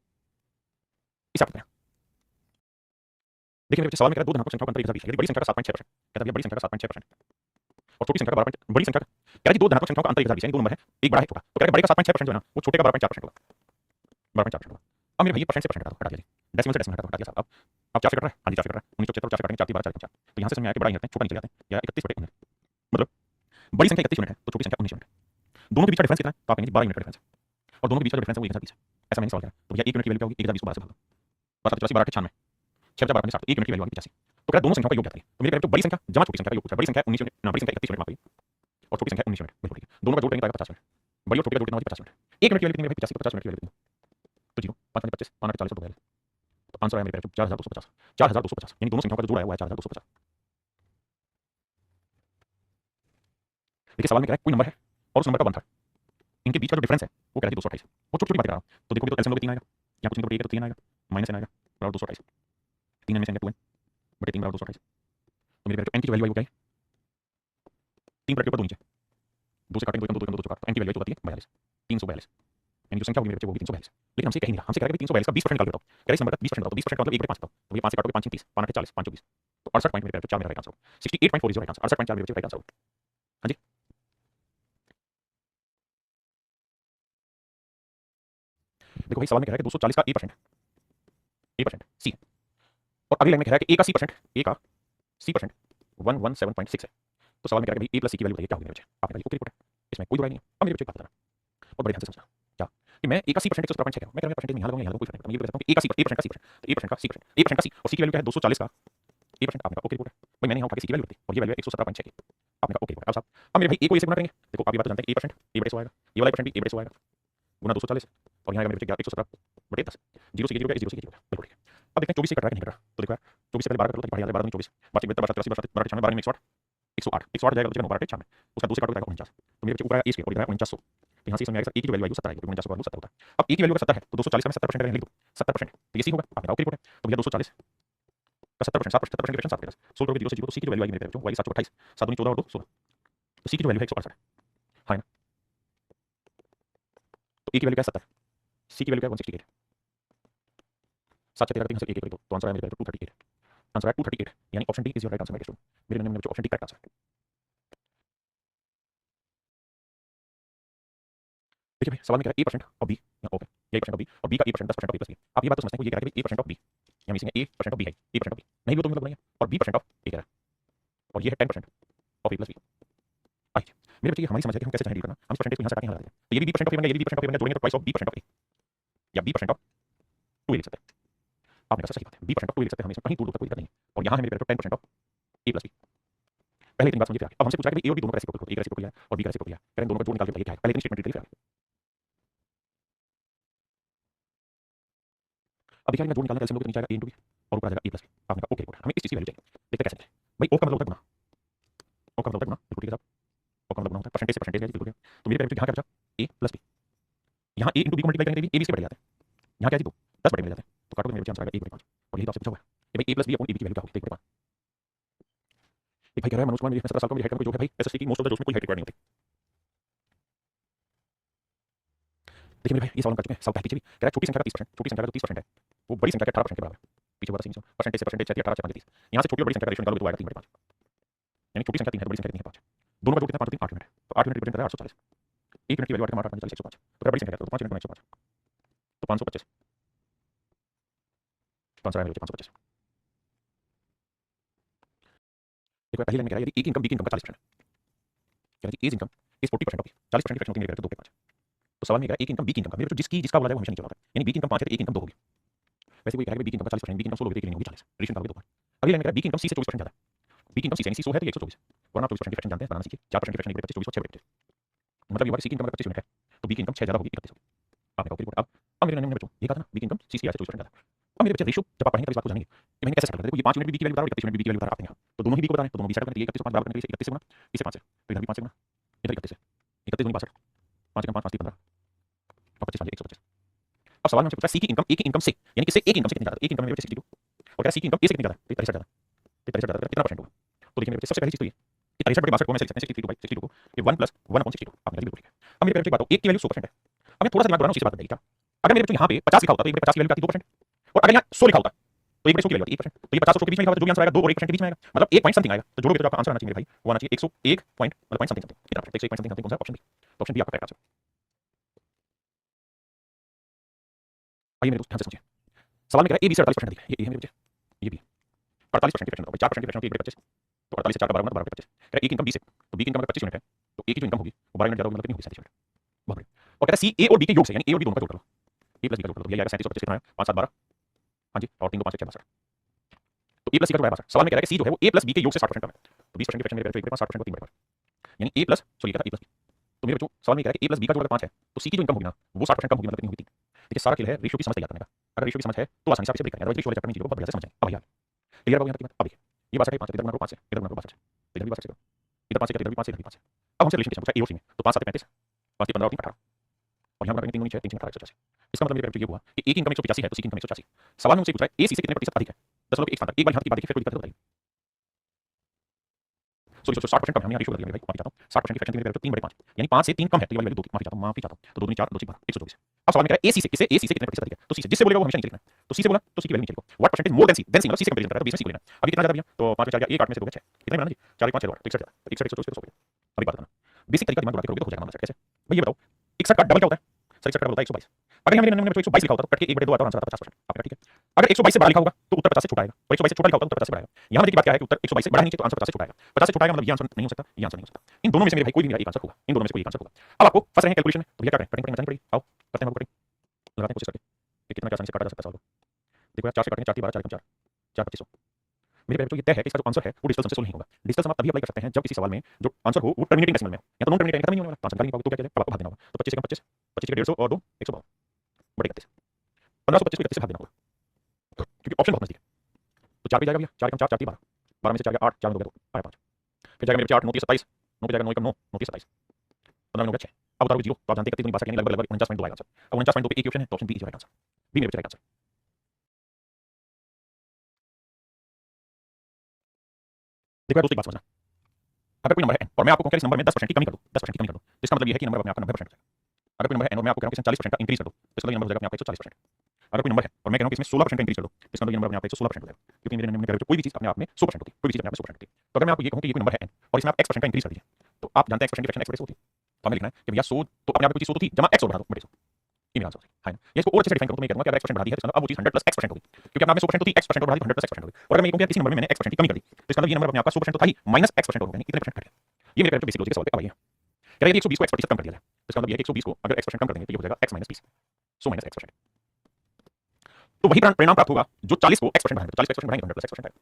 इसे आप करते हैं। देखिए मेरे बच्चे सवाल में कह रहा है दो धनात्मक संख्याओं का अंतर 1020 है, यदि बड़ी संख्या का 7.6%, कहता है बड़ी संख्या का 7.6% और छोटी संख्या का 12, बड़ी संख्या कह रहा है कि दो धनात्मक संख्याओं का अंतर 1020 है, यानी दो नंबर है, एक बड़ा है छोटा, तो कह रहा है बड़े का 7.6% जो है ना वो छोटे का 12.4% होगा, 12.4% होगा। अब मेरे भाई परसेंट से परसेंट हटा दिया, डेसिमल से डेसिमल हटा दिया साहब। अब 4 से कट रहा है, हाँ जी 4 से कट रहा है, 1974 4 से काटेंगे 4 3 12 4 4, तो यहाँ से समझ में आया कि बड़ा ही करते हैं, छोटा नहीं चले जाते हैं, या 31/19, मतलब बड़ी संख्या 31 यूनिट है तो छोटी संख्या 19 यूनिट है। दोनों के बीच का डिफरेंस कितना है, तो आप कहेंगे 12 यूनिट का डिफरेंस है, और दोनों के बीच का डिफरेंस है वो 1020 है। ऐसा मैंने सवाल किया, तो भैया 1 यूनिट की वैल्यू क्या होगी, 1020 को 12 से भाग दो, 12 12 96, 6 4 12 60, 1 यूनिट की वैल्यू आ गई 85। तो कह दोनों संख्याओं का योग क्या करें, तो मेरे कह बड़ी संख्या जमा छोटी संख्या का योग पूछा है, बड़ी संख्या 19 यूनिट ना, बड़ी संख्या 31 यूनिट माफ करिए और छोटी संख्या 19 यूनिट, बिल्कुल ठीक है। दोनों का जोड़ करेंगे तो आएगा 50 यूनिट, बड़ी और छोटी का जोड़ कितना होगा 50 यूनिट। 1 यूनिट की वैल्यू कितनी है भाई, 85 50 यूनिट की वैल्यू कितनी, तो 0 5 5 25 5 40 42, तो आंसर है मेरे 4250, 4250, यानी दोनों संख्याओं का जो जोड़ है वो है 4250। देखिए सवाल में कह रहा है कोई नंबर है और उस नंबर का 1/3, इनके बीच का जो डिफरेंस है वो कह रहा है 228 है, वो छोटी छोटी बात कर रहा हूं, तो देखोगे तो एलसीएम लोगे 3 आएगा, यहाँ कुछ नहीं तो 1 तो 3 आएगा, माइनस n आएगा बराबर 228, 3 में से आएगा 2n बटे 3 बराबर 228। तो मेरे n की जो वैल्यू आई वो क्या है, 3 ब्रैकेट ऊपर 2 नीचे, 2 से काटेंगे 2 2 2 काट, तो n की वैल्यू जो आती है 42, 342, यानी जो संख्या होगी मेरे बच्चे वो होगी 342। लेकिन हमसे कहीं नहीं रहा, हमसे कह रहा है कि 342 का 20% कैलकुलेट करो, कह रहा है इस नंबर का 20% बताओ, तो 20% मतलब 1 बटे 5 बताओ, तो ये 5 से काटोगे 5 30, 5 8 40, 5 24, तो 68 पॉइंट मेरे बच्चे 4 मेरा राइट आंसर होगा, 68.40 राइट आंसर, 68.4 मेरे बच्चे राइट आंसर होगा। हाँ जी देखो भाई सवाल में कह रहा है कि 240 का a% सी है, और अगली लाइन में कह रहा है कि a का c परसेंट 117.6 है। तो सवाल में कह रहा है कि भाई a प्लस c की वैल्यू बताइए क्या होगी मेरे बच्चे, आपने कहा ओके रिपोर्ट है, इसमें कोई बुराई नहीं है। अब मेरे बच्चे बात करना और बड़े ध्यान से समझना क्या कि मैं a का c परसेंट 117.6 है, मैं कह रहा हूं परसेंटेज में यहां लगाऊंगा यहां कोई फर्क नहीं पड़ता, मैं ये बता सकता हूं कि a का c a% का c परसेंट, a% का c परसेंट, a% का c और c की वैल्यू क्या है 240 का a%, आपने कहा ओके रिपोर्ट है। भाई मैंने यहां उठा के c की वैल्यू रखी और ये वैल्यू है 117.6 की, आपने कहा ओके रिपोर्ट। अब साहब अब मेरे भाई a को a से गुणा करेंगे, देखो आप ये बात तो जानते हैं a% a बटे 100 आएगा, ये वाला परसेंट भी a बटे 100 आएगा गुना 240 और यहाँ आएगा मेरे बच्चे 117 बटे 10, 0 से 0 0 से 0 बिल्कुल ठीक है। अब देखते हैं 24 से कट रहा है कि नहीं कट रहा, तो देखो यार 24 से पहले 12 कर लो तो बढ़िया 12 24 बाकी 12 12 83 12 96 12 में 108 108 जाएगा तो बचेगा 9 96, उसका 2 से काटोगे 49, तो मेरे बच्चे ऊपर आएगा a स्क्वायर और इधर आएगा 4900, तो यहाँ से समझ आएगा a की जो वैल्यू आएगी 70 आएगी, 49 को 70 होता है। अब a की वैल्यू अगर 70 है तो 240 का मैं 70% लिख दूं, 70% तो ये c होगा, आपने कहा ओके रिपोर्ट है। तो भैया 240 का 70% 70% के 7 सोल्व करोगे 0 से 0 तो c की जो वैल्यू आएगी मेरे बच्चों वो आएगी 728, 7 दूनी 14 और 2 16, तो c की जो वैल्यू है 168 है ना। तो a की वैल्यू क्या है 70, c की वैल्यू क्या है 168, 7 से 13 1 तो आंसर है मेरे बच्चों 238, आंसर है 238, यानी option D is your right answer मेरे स्टूडेंट, मेरे नंबर में ऑप्शन डी करेक्ट आंसर है। देखिए भाई सवाल में कह रहा है a% ऑफ b, यहाँ ओके ये a% ऑफ b और b का a% 10% of a plus b, आप ये बात तो समझते हैं कि ये कह रहा है कि a% ऑफ b, या मिसिंग है a% ऑफ b है a% ऑफ b नहीं भी तो मतलब नहीं है, और b% ऑफ a कह रहा है और ये है 10% ऑफ a प्लस b। आइए मेरे बच्चे ये हमारी समझ है कि हम कैसे चाहें डील करना, हम इस परसेंटेज को यहाँ से काट के यहाँ लगा देंगे, तो ये भी b% ऑफ a बन गया, ये भी b% ऑफ a बन गया, जोड़ेंगे तो twice of b% of a या b% ऑफ 2a लिख सकते हैं। आपने कहा सही बात है, b% ऑफ 2 लिख सकते हैं हम, इसमें कहीं दूर दूर तक कोई दिक्कत नहीं है, और यहाँ है मेरे बच्चों 10% ऑफ a प्लस b। पहले इतनी बात समझिए, अब हमसे पूछा है कि a और b दोनों का रेसिप्रोकल, a का रेसिप्रोकल है और b का रेसिप्रोकल है, करें दोनों का जोड़ निकाल के बताइए क्या है, पहले इतनी स्टेटमेंट डिटेल फिर अब देखिए मैं जोड़ निकालना कैसे लोगे तो नीचे आएगा a into b और ऊपर आ जाएगा a प्लस b, आपने कहा ओके रिपोर्ट, हमें इस चीज की वैल्यू चाहिए, देखते कैसे भाई o का मतलब होता है गुना, o का मतलब होता है गुना, बिल्कुल ठीक है साहब, o का मतलब गुना होता है परसेंटेज से परसेंटेज है बिल्कुल ठीक है। तो मेरे बच्चे यहाँ क्या बचा a प्लस b, यहाँ a into b को मल्टीप्लाई करेंगे a b से बढ़ जाता है, यहाँ क्या है 2 10 बटे की वैल्यू क्या होगी? देखिए एक भाई कह रहा है मनोज कुमार मेरी 17 साल का मेरी हाइट का कोई जोक है भाई एसएससी की मोस्ट ऑफ द जोक्स में कोई हाइट रिक्वायर्ड नहीं होती। देखिए मेरे भाई ये सवाल हम कर चुके हैं, सवाल पीछे भी कह रहा है छोटी संख्या का 30%, छोटी संख्या का जो 30% है वो बड़ी संख्या के 18% के बराबर है। पीछे वाला सीन परसेंटेज से परसेंटेज 18 से 30 यहाँ से छोटी और बड़ी संख्या का रेशियो निकालोगे तो आएगा 3/5, यानी छोटी संख्या 3 है बड़ी संख्या कितनी है 5। दोनों का जोड़ कितना 5 3 8 यूनिट है, तो 8 यूनिट रिप्रेजेंट कर रहा है 840। 1 यूनिट की वैल्यू 8 8 40 105। तो अगर बड़ी संख्या है तो 5 यूनिट 105 तो 525 500 आएगा 525। देखो पहली लाइन में कह रहा है यदि ए की इनकम बी की इनकम का 40% है, कह रहा है एज इनकम इज 40% ऑफ 40% की फ्रैक्शन होती है मेरे तो 2 के 5। तो सवाल में कह रहा है ए की इनकम बी की इनकम का मेरे जिसकी जिसका बोला जाए वो हमेशा नीचे होता है, यानी बी की इनकम 5 है तो ए की इनकम 2 होगी। वैसे कोई कह रहा है बी की इनकम का 40% बी की इनकम 16 होगी तो ए की नहीं होगी 40, रेशियो निकालोगे 2 पर। अगली लाइन में कह रहा है बी की इनकम सी से 24% ज्यादा है, बी की इनकम सी से यानी सी 100 है तो 124, वरना आप 24% की फ्रैक्शन जानते हैं बनाना सीखिए। 4% की फ्रैक्शन निकले 25 24 6 मतलब ये हुआ कि सी की इनकम अगर 25 यूनिट है तो बी की इनकम 6 ज्यादा होगी 31 होगी। आपने कहा रिपोर्ट अब मेरे नन्हे बच्चों ये कहा था ना बी की इनकम सी से 24% ज्यादा। अब मेरे बच्चे रेशियो जब आप पढ़ेंगे तो इस बात को जानेंगे कि मैंने कैसे सेट कर दिया। देखो ये 5 यूनिट भी बी की वैल्यू बता रहा है 31 यूनिट भी बी की वैल्यू बता रहा है, आपने कहा तो दोनों ही बी को बता रहे हैं तो दोनों बी सेट करने के लिए 31 5 बराबर करने के लिए 31 से गुणा इसे 5 से तो इधर भी 5 से गुणा इधर 31 से 31 दूनी 62 5 5 5 3 15 और 25 5 125। अब सवाल में हमसे पूछा सी की इनकम ए की इनकम से यानी किससे ए की इनकम से कितनी ज्यादा, ए की इनकम मेरे बच्चे 62 और क्या सी की इनकम ए से कितनी ज्यादा 63 ज्यादा 63 ज्यादा कितना परसेंट होगा। तो देखिए मेरे बच्चे सबसे पहली चीज तो ये 63 बटे 62 को मैं लिख सकते हैं 62 को ये 1 + 1/62 आपने बिल्कुल ठीक है। अब मेरे बच्चे बात हो एक की वैल्यू 100% है। अब मैं थोड़ा सा दिमाग दौड़ाना उसी बात बताइए क्या अगर मेरे बच्चे यहाँ पे 50 लिखा होता तो 1 बटे 50 की वैल्यू आती 2%, और अगर यहाँ 100 लिखा होता तो 1 बटे 100 की वैल्यू आती 1%, तो ये 50 और 100 के बीच में लिखा होता जो भी आंसर आएगा 2 और 1% के बीच में आएगा मतलब 1 पॉइंट समथिंग आएगा। तो जोड़ोगे तो आपका आंसर आना चाहिए मेरे भाई वो आना चाहिए 101 पॉइंट मतलब पॉइंट समथिंग समथिंग इतना 101 पॉइंट समथिंग कौन सा ऑप्शन बी, तो ऑप्शन बी आपका करेक्ट आंसर। आइए मेरे दोस्त ध्यान से समझिए सवाल में कह रहा है ए बी से 48% अधिक है, ये ए है मेरे बच्चे ये बी 48% की फ्रैक्शन होगा 4% की फ्रैक्शन होती है 1 बटे 25 तो 48 से 4 का 12 गुना 12 बटे 25 कह रहा है ए की इनकम बी से तो बी की इनकम अगर 25 यूनिट है तो ए की जो इनकम होगी वो 12 यूनिट ज्यादा होगी मतलब कितनी होगी 37 यूनिट बहुत बढ़िया। और कहता है सी ए और बी के योग से यानी ए और बी दोनों का जोड़ लो ए प्लस बी का जोड़ लो तो ये आएगा 37 और 25 कितना है 5 7 12 हाँ जी और 3 2 5 6 62 तो ए प्लस सी का जोड़ आएगा 62। सवाल में कह रहा है कि सी जो है वो ए प्लस बी के योग से 60% कम है तो 20% की फ्रैक्शन मेरे बच्चों 60% को 3 बटे 5 यानी ए प्लस सॉरी कहता है ए प्लस बी तो मेरे बच्चों सवाल में कह रहा है कि ए प्लस बी का जोड़ अगर 5 है तो सी की जो इनकम होगी ना वो 60% कम होगी मतलब कितनी होगी 3। देखिए सारा खेल है रेशियो की समझ तैयार करने का, अगर रेशियो की समझ है तो आसानी से आप इसे ब्रेक करेंगे, अदरवाइज रेशियो वाले चैप्टर में चीजों को बहुत बढ़िया से समझेंगे। अब यार क्लियर हो गया यहाँ तक की बात। अब देखिए ये बात है 5 इधर गुणा करो 5 से इधर गुणा करो 5 से इधर भी 5 से इधर 5 से इधर भी 5 से इधर भी 5 से। अब हमसे रिलेशन पूछा ए और सी में तो 5 7 35 5 15 और 3 18 और यहाँ पर 3 9 6 3 18 185। इसका मतलब मेरे बच्चों ये हुआ कि ए की इनकम 185 है तो सी की इनकम 185। सवाल में मुझसे पूछा है ए सी से कितने प्रतिशत अधिक है 10 एक एक बार यहाँ की बात देखिए फिर कोई दिक्कत बताइए। सॉरी 60% कम है, हमने रेशियो बदल दिया मेरे भाई माफी चाहता हूँ 60% की फ्रैक्शन मेरे 3 बटे 5 यानी 5 से 3 कम है तो ये वाली वैल्यू 2 माफी चाहता हूँ तो 2 दूनी 4 2 12 124। अब सवाल में कह रहा है ए सी से किसे ए सी से कितने प्रतिशत अधिक है तो सी से जिससे बोलेगा वो हमेशा नीचे लिखना है तो सी से बोला तो सी की वैल्यू नीचे लिखो व्हाट परसेंटेज मोर देन सी मतलब सी से कंपैरिजन कर रहा है तो बीच में सी को लेना। अभी कितना ज्यादा भैया तो 5 4 1 8 में से 2 6 कितना बना जी 4 5 6 2 61 तो 61 124 100। अभी बात करना बेसिक तरीका दिमाग लगाते करोगे तो हो जाएगा हमारा कैसे भाई ये बताओ 61 का डबल क्या होता है सर 61 का डबल होता है 122। अगर यहाँ मेरे नंबर में 122 लिखा होता तो कट के 1 बटे 2 आता और आंसर आता 50%। आपका ठीक है अगर 122 से बड़ा लिखा होगा तो उत्तर 50 से छोटा आएगा और 122 से छोटा लिखा होगा तो उत्तर 50 से बड़ा आएगा। यहाँ की बात क्या है कि उत्तर 122 से बड़ा नीचे तो आंसर 50 से छोटा आएगा 50 से छोटा आएगा मतलब ये आंसर नहीं हो सकता ये आंसर नहीं हो सकता। इन दोनों में से मेरे भाई कोई भी मेरा एक आंसर होगा इन दोनों में से कोई एक आंसर होगा। अब आपको फंस रहे हैं कैलकुलेशन में तो भैया क्या करें कटिंग पड़ेगी आओ करते हैं कटिंग लगाते हैं कोशिश करके कि कितना आसानी से काटा जा सकता है सवाल को। देखो यार 4 से काटेंगे 4 3 12 4 4 4 25 मेरे बच्चों ये तय है कि इसका जो आंसर है वो डिजिटल सम से सोल्व नहीं होगा। डिजिटल सम आप तभी अप्लाई कर सकते हैं जब किसी सवाल में जो आंसर हो वो टर्मिनेटिंग डेसिमल में हो या तो नॉन टर्मिनेटिंग खत्म नहीं होने वाला आंसर नहीं होगा तो क्या करें अब आपको भाग देना होगा तो 25 से 25 25 के 150 और 2 152 बटे 31 1525 को 31 से भाग देना होगा क्योंकि ऑप्शन बहुत नजदीक है। तो 4 पे जाएगा भैया 4 4 3 12 12 में से 4 8 4 में 2 आया 5 फिर जाएगा मेरे 8 9 27 9 पे जाएगा 9 9 9 27 15 में 6 अब उतारो 0 तो आप जानते हैं 31 यानी लगभग 49.2 आएगा आंसर। अब 49.2 पे एक ऑप्शन है तो option B is right answer B मेरे राइट आंसर। देखो दोस्तों एक बात समझना अगर कोई नंबर है और मैं आपको कहूं कि इस नंबर में 10% की कमी कर दो 10% की कमी कर दो तो इसका मतलब ये है कि नंबर अपने आप का 90% हो जाएगा। अगर कोई नंबर है और मैं आपको कहूं कि इसमें 40% का इंक्रीज कर दो तो इसका मतलब ये नंबर हो जाएगा अपने आप का 140%। अगर कोई नंबर है और मैं कहूं कि इसमें 16% का इंक्रीज कर दो तो इसका मतलब ये नंबर अपने आप का 116% हो जाएगा क्योंकि मेरे नंबर में कोई भी चीज अपने आप में 100% होती है कोई भी चीज अपने आप में 100% होती है। तो अगर मैं आपको ये कहूं कि ये कोई नंबर है और इसमें आप x% का इंक्रीज कर दीजिए तो आप जानते हैं x% की फ्रैक्शन x होती है तो हमें लिखना है कि भैया 100 तो अपने आप में कोई चीज 100 तो थी जमा x और बढ़ा दो बटे 100 ये मेरा आंसर है ना। ये इसको और अच्छे से डिफाइन करूं तो मैं कहूंगा कि अगर x% बढ़ा दी है तो अब वो चीज 100 + x% होगी क्योंकि अपने आप में 100% तो थी x% और बढ़ा दी 100 + x% होगी। और अगर मैं ये कहूं कि किसी नंबर में मैंने x% की कमी कर दी तो इसका मतलब ये नंबर अपने आप का 100% तो था ही -x% होगा यानी कितने परसेंट घट गया। ये मेरे बेसिक लॉजिक के सवाल पे अब आइए कह रहे हैं 120 को x% कम कर दिया जाए तो इसका मतलब ये है कि 120 को अगर x% कम कर देंगे तो ये हो जाएगा x - 20 100 - x%। तो वही परिणाम प्राप्त होगा जो 40 को x% बढ़ाएंगे तो 40 को x% बढ़ाएंगे 100 + x% आएगा।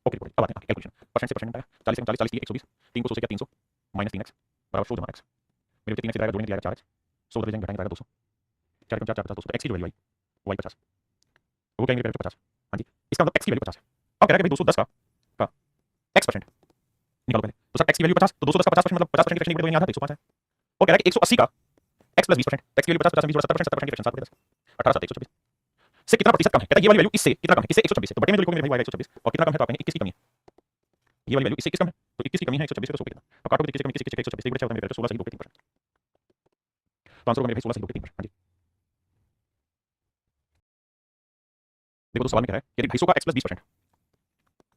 ओके अब आते हैं कैलकुलेशन परसेंट से परसेंट आया 40 से 40 40 की 120 3 को 100 से क्या 300 -3x बराबर 100 जमा x मेरे 3 से जाएगा जोड़ने के लिए आएगा 4x 100 बदल जाएंगे घटाएंगे जाएगा 200 4 4 50 200 x की वैल्यू आई y 50 वो कहेंगे मेरे 50 हां जी इसका मतलब x की वैल्यू 50 है। अब कह रहा है कि भाई 210 का x% निकालो पहले तो सर x की वैल्यू 50 तो 210 का 50% मतलब 50% की फ्रैक्शन निकल तो आधा 105 है। और कह रहा है कि 180 का x + 20% x की वैल्यू 50 50 20 70% 70% की फ्रैक्शन 7 + 10 18 7 126 से कितना प्रतिशत कम है, कहता है ये वाली वैल्यू इससे कितना कम है, इससे 126 है, तो बटे में तो लिखोगे मेरे भाई y 126 और कितना कम है तो आप कहेंगे 21 की कमी है, ये वाली वैल्यू इससे 21 कम है तो 21 की कमी है 126 पे तो 100 कितना, तो काटोगे 21 की कमी 21 की 126 बटे 14 मेरे 16 सही 2.3%, तो आंसर होगा मेरे भाई 16 सही 2.3%। हां जी देखो तो सवाल में कह रहा है कि 250 का x + 20%,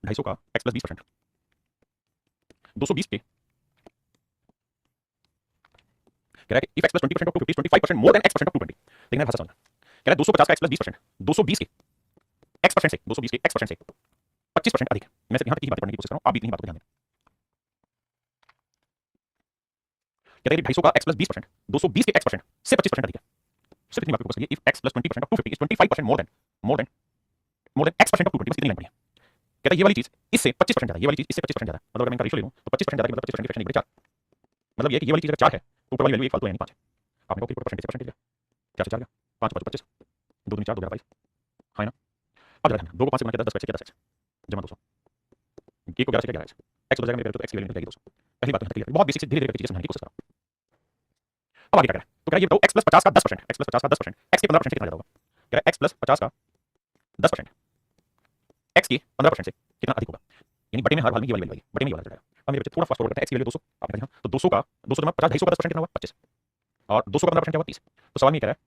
250 का x + 20%, 220 के कह रहा है कि if x + 20% of 250 is 25% more than x percent of 220, देखना है भाषा समझना, कह रहा है 250 का x + 20%, 220 के x परसेंट से 220 के x परसेंट से 25% अधिक है। मैं सिर्फ यहां तक की बातें पढ़ने की कोशिश कर रहा हूं, आप भी इतनी बातों पर ध्यान दें। कहते हैं 250 का x + 20%, 220 के x परसेंट से 25% अधिक है। सिर्फ इतनी बात को फोकस करिए, if x + 20% of 250 is 25% more than x percent of 220, बस इतनी लाइन पढ़िए। कहता है ये वाली चीज इससे 25% ज्यादा है, ये वाली चीज इससे 25% ज्यादा है, मतलब अगर मैं इनका रेशियो ले लूं तो 25% ज्यादा मतलब 25% की फ्रैक्शन 1/4, मतलब ये कि ये वाली चीज अगर 4 है तो ऊपर वाली वैल्यू एक फालतू है, यानी 5 है। आपने कहा कि परसेंट से परसेंटेज है, 4 से 4 गया, 5 5 25, 2 दूनी 4 2 11 22, हां ना। अब जरा ध्यान, 2 को 5 से गुणा किया 10 पैसे किया 10 जमा 200, 1 को 11 से किया 11 x हो जाएगा मेरे तो x की वैल्यू निकल जाएगी 200। पहली बात तो क्लियर, बहुत बेसिक से धीरे-धीरे करके चीजें समझने की कोशिश करो। अब आगे क्या कह रहा है, तो कह रहा है ये बताओ x + 50 का 10%, x + 50 का 10%, x के 15% से कितना ज्यादा होगा, कह रहा है x + 50 का 10% x के 15% से कितना अधिक होगा, यानी बटे में हर हाल में ये वाली वैल्यू आएगी, बटे में ये वाला जाएगा। अब मेरे बच्चे थोड़ा फास्ट फॉरवर्ड करते हैं, x की वैल्यू 200 आपने कहा तो 200 का 200 जमा 50 250 का 10% कितना हुआ 25 और 200 का 15% क्या हुआ 30। तो सवाल में ये कह रहा है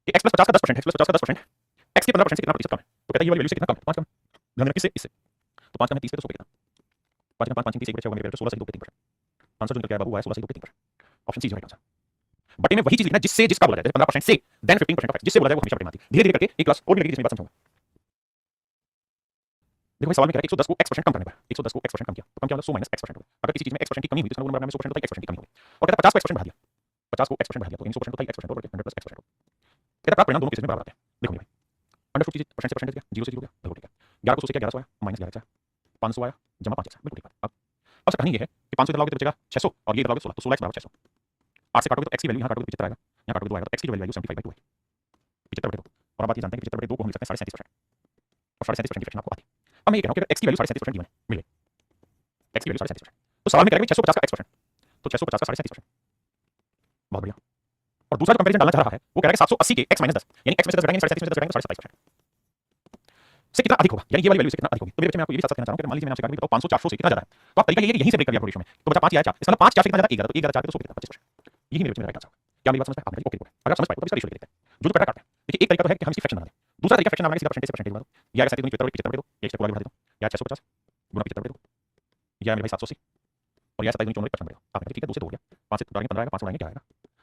कि x + 50 का 10%, x + 50 का 10%, x के 15% से कितना प्रतिशत कम है, तो कहता है ये वाली वैल्यू से कितना कम है, 5 कम, ध्यान रखिए इससे तो 5 कम है 30 पे तो 100 पे कितना, 5 5 5 30 1 बचा हुआ मेरे 16 से 2.3%, आंसर जो निकल के आया बाबू आया 16 से 2.3%, ऑप्शन सी जो राइट आंसर। बटे में वही चीज लिखना जिससे जिसका बोला जाए, 15% से देन 15% ऑफ x, जिससे बोला जाए वो हमेशा बटे में आती है। धीरे-धीरे करके एक क्लास और भी लगेगी जिसमें बात समझाऊंगा। देखो भाई सवाल में कह रहा है 110 को x% कम करने पर, 110 को x% कम किया तो कम क्या होगा 100 - x% होगा। अगर किसी चीज में x% की कमी हुई तो उसका गुणा बनाने में 100% होता है, x% की कमी होगी और कहता है 50 को x% बढ़ा दिया, 50 को x% बढ़ा दिया तो 100% होता है x% और 100 + x% कहता है प्राप्त परिणाम दोनों केस में बराबर आते हैं। देखो भाई अंडर रूट परसेंट से परसेंटेज गया, 0 से 0 गया, बिल्कुल ठीक है। 11 को 100 से क्या 1100 आया -11 500 आया जमा 5 बिल्कुल ठीक बात। अब से कहानी ये है कि 500 इधर लाओगे तो बचेगा 600 और ये इधर लाओगे 16 तो 16 x बराबर 600। 8 से काटोगे तो x की वैल्यू यहां काटोगे तो 75 आएगा, यहां काटोगे तो आएगा तो x की वैल्यू 75/2 है, 75/2। और आप बात ये जानते हैं कि 75/2 को हम लिख सकते हैं 37% और 37% की फ्रैक्शन आपको आती है। अब मैं ये कह रहा हूं कि x की वैल्यू 37% गिवन है, मिल गई x की वैल्यू 37%, तो सवाल में कह रहा है 650 का x%, तो 650 का 37%, बहुत बढ़िया। और दूसरा जो कंपैरिजन डालना चाह रहा है वो कह रहा है 780 के x - 10 यानी x में से 10 घटाएंगे 37 में से 10 घटाएंगे तो 27% से कितना अधिक होगा, यानी ये वाली वैल्यू से कितना अधिक होगी। तो मेरे बच्चे मैं आपको ये भी साथ साथ कहना चाहूं कि मान लीजिए मैंने आपसे कहा कि बताओ 500 400 से कितना ज्यादा है, तो आप तरीका ये यहीं से ब्रेक कर दिया रेशियो में, तो बचा 5 या 4, इसका मतलब 5 4 से कितना ज्यादा 11 तो 11 4 के तो 100 कितना 25%, यही मेरे बच्चे मेरा राइट आंसर होगा। क्या मेरी बात समझ में आपने ओके अगर आप समझ पाए तो इसका रेशियो लिख देते हैं, जो पैटर्न काटते हैं। देखिए एक तरीका तो है कि हम इसकी फ्रैक्शन बना दें, दूसरा तरीका फ्रैक्शन बनाने का सीधा परसेंटेज से परसेंटेज बना दो, या 37 दूनी 75 75 दो, या एक स्टेप आगे बढ़ा देता हूं, या 650 गुना 75 दे दो, या मेरे भाई 780 और या 27 दूनी 54 55 दे दो। आपने ठीक है 2 से 2 हो गया, 5 से 15 आएगा 5 से क्या आएगा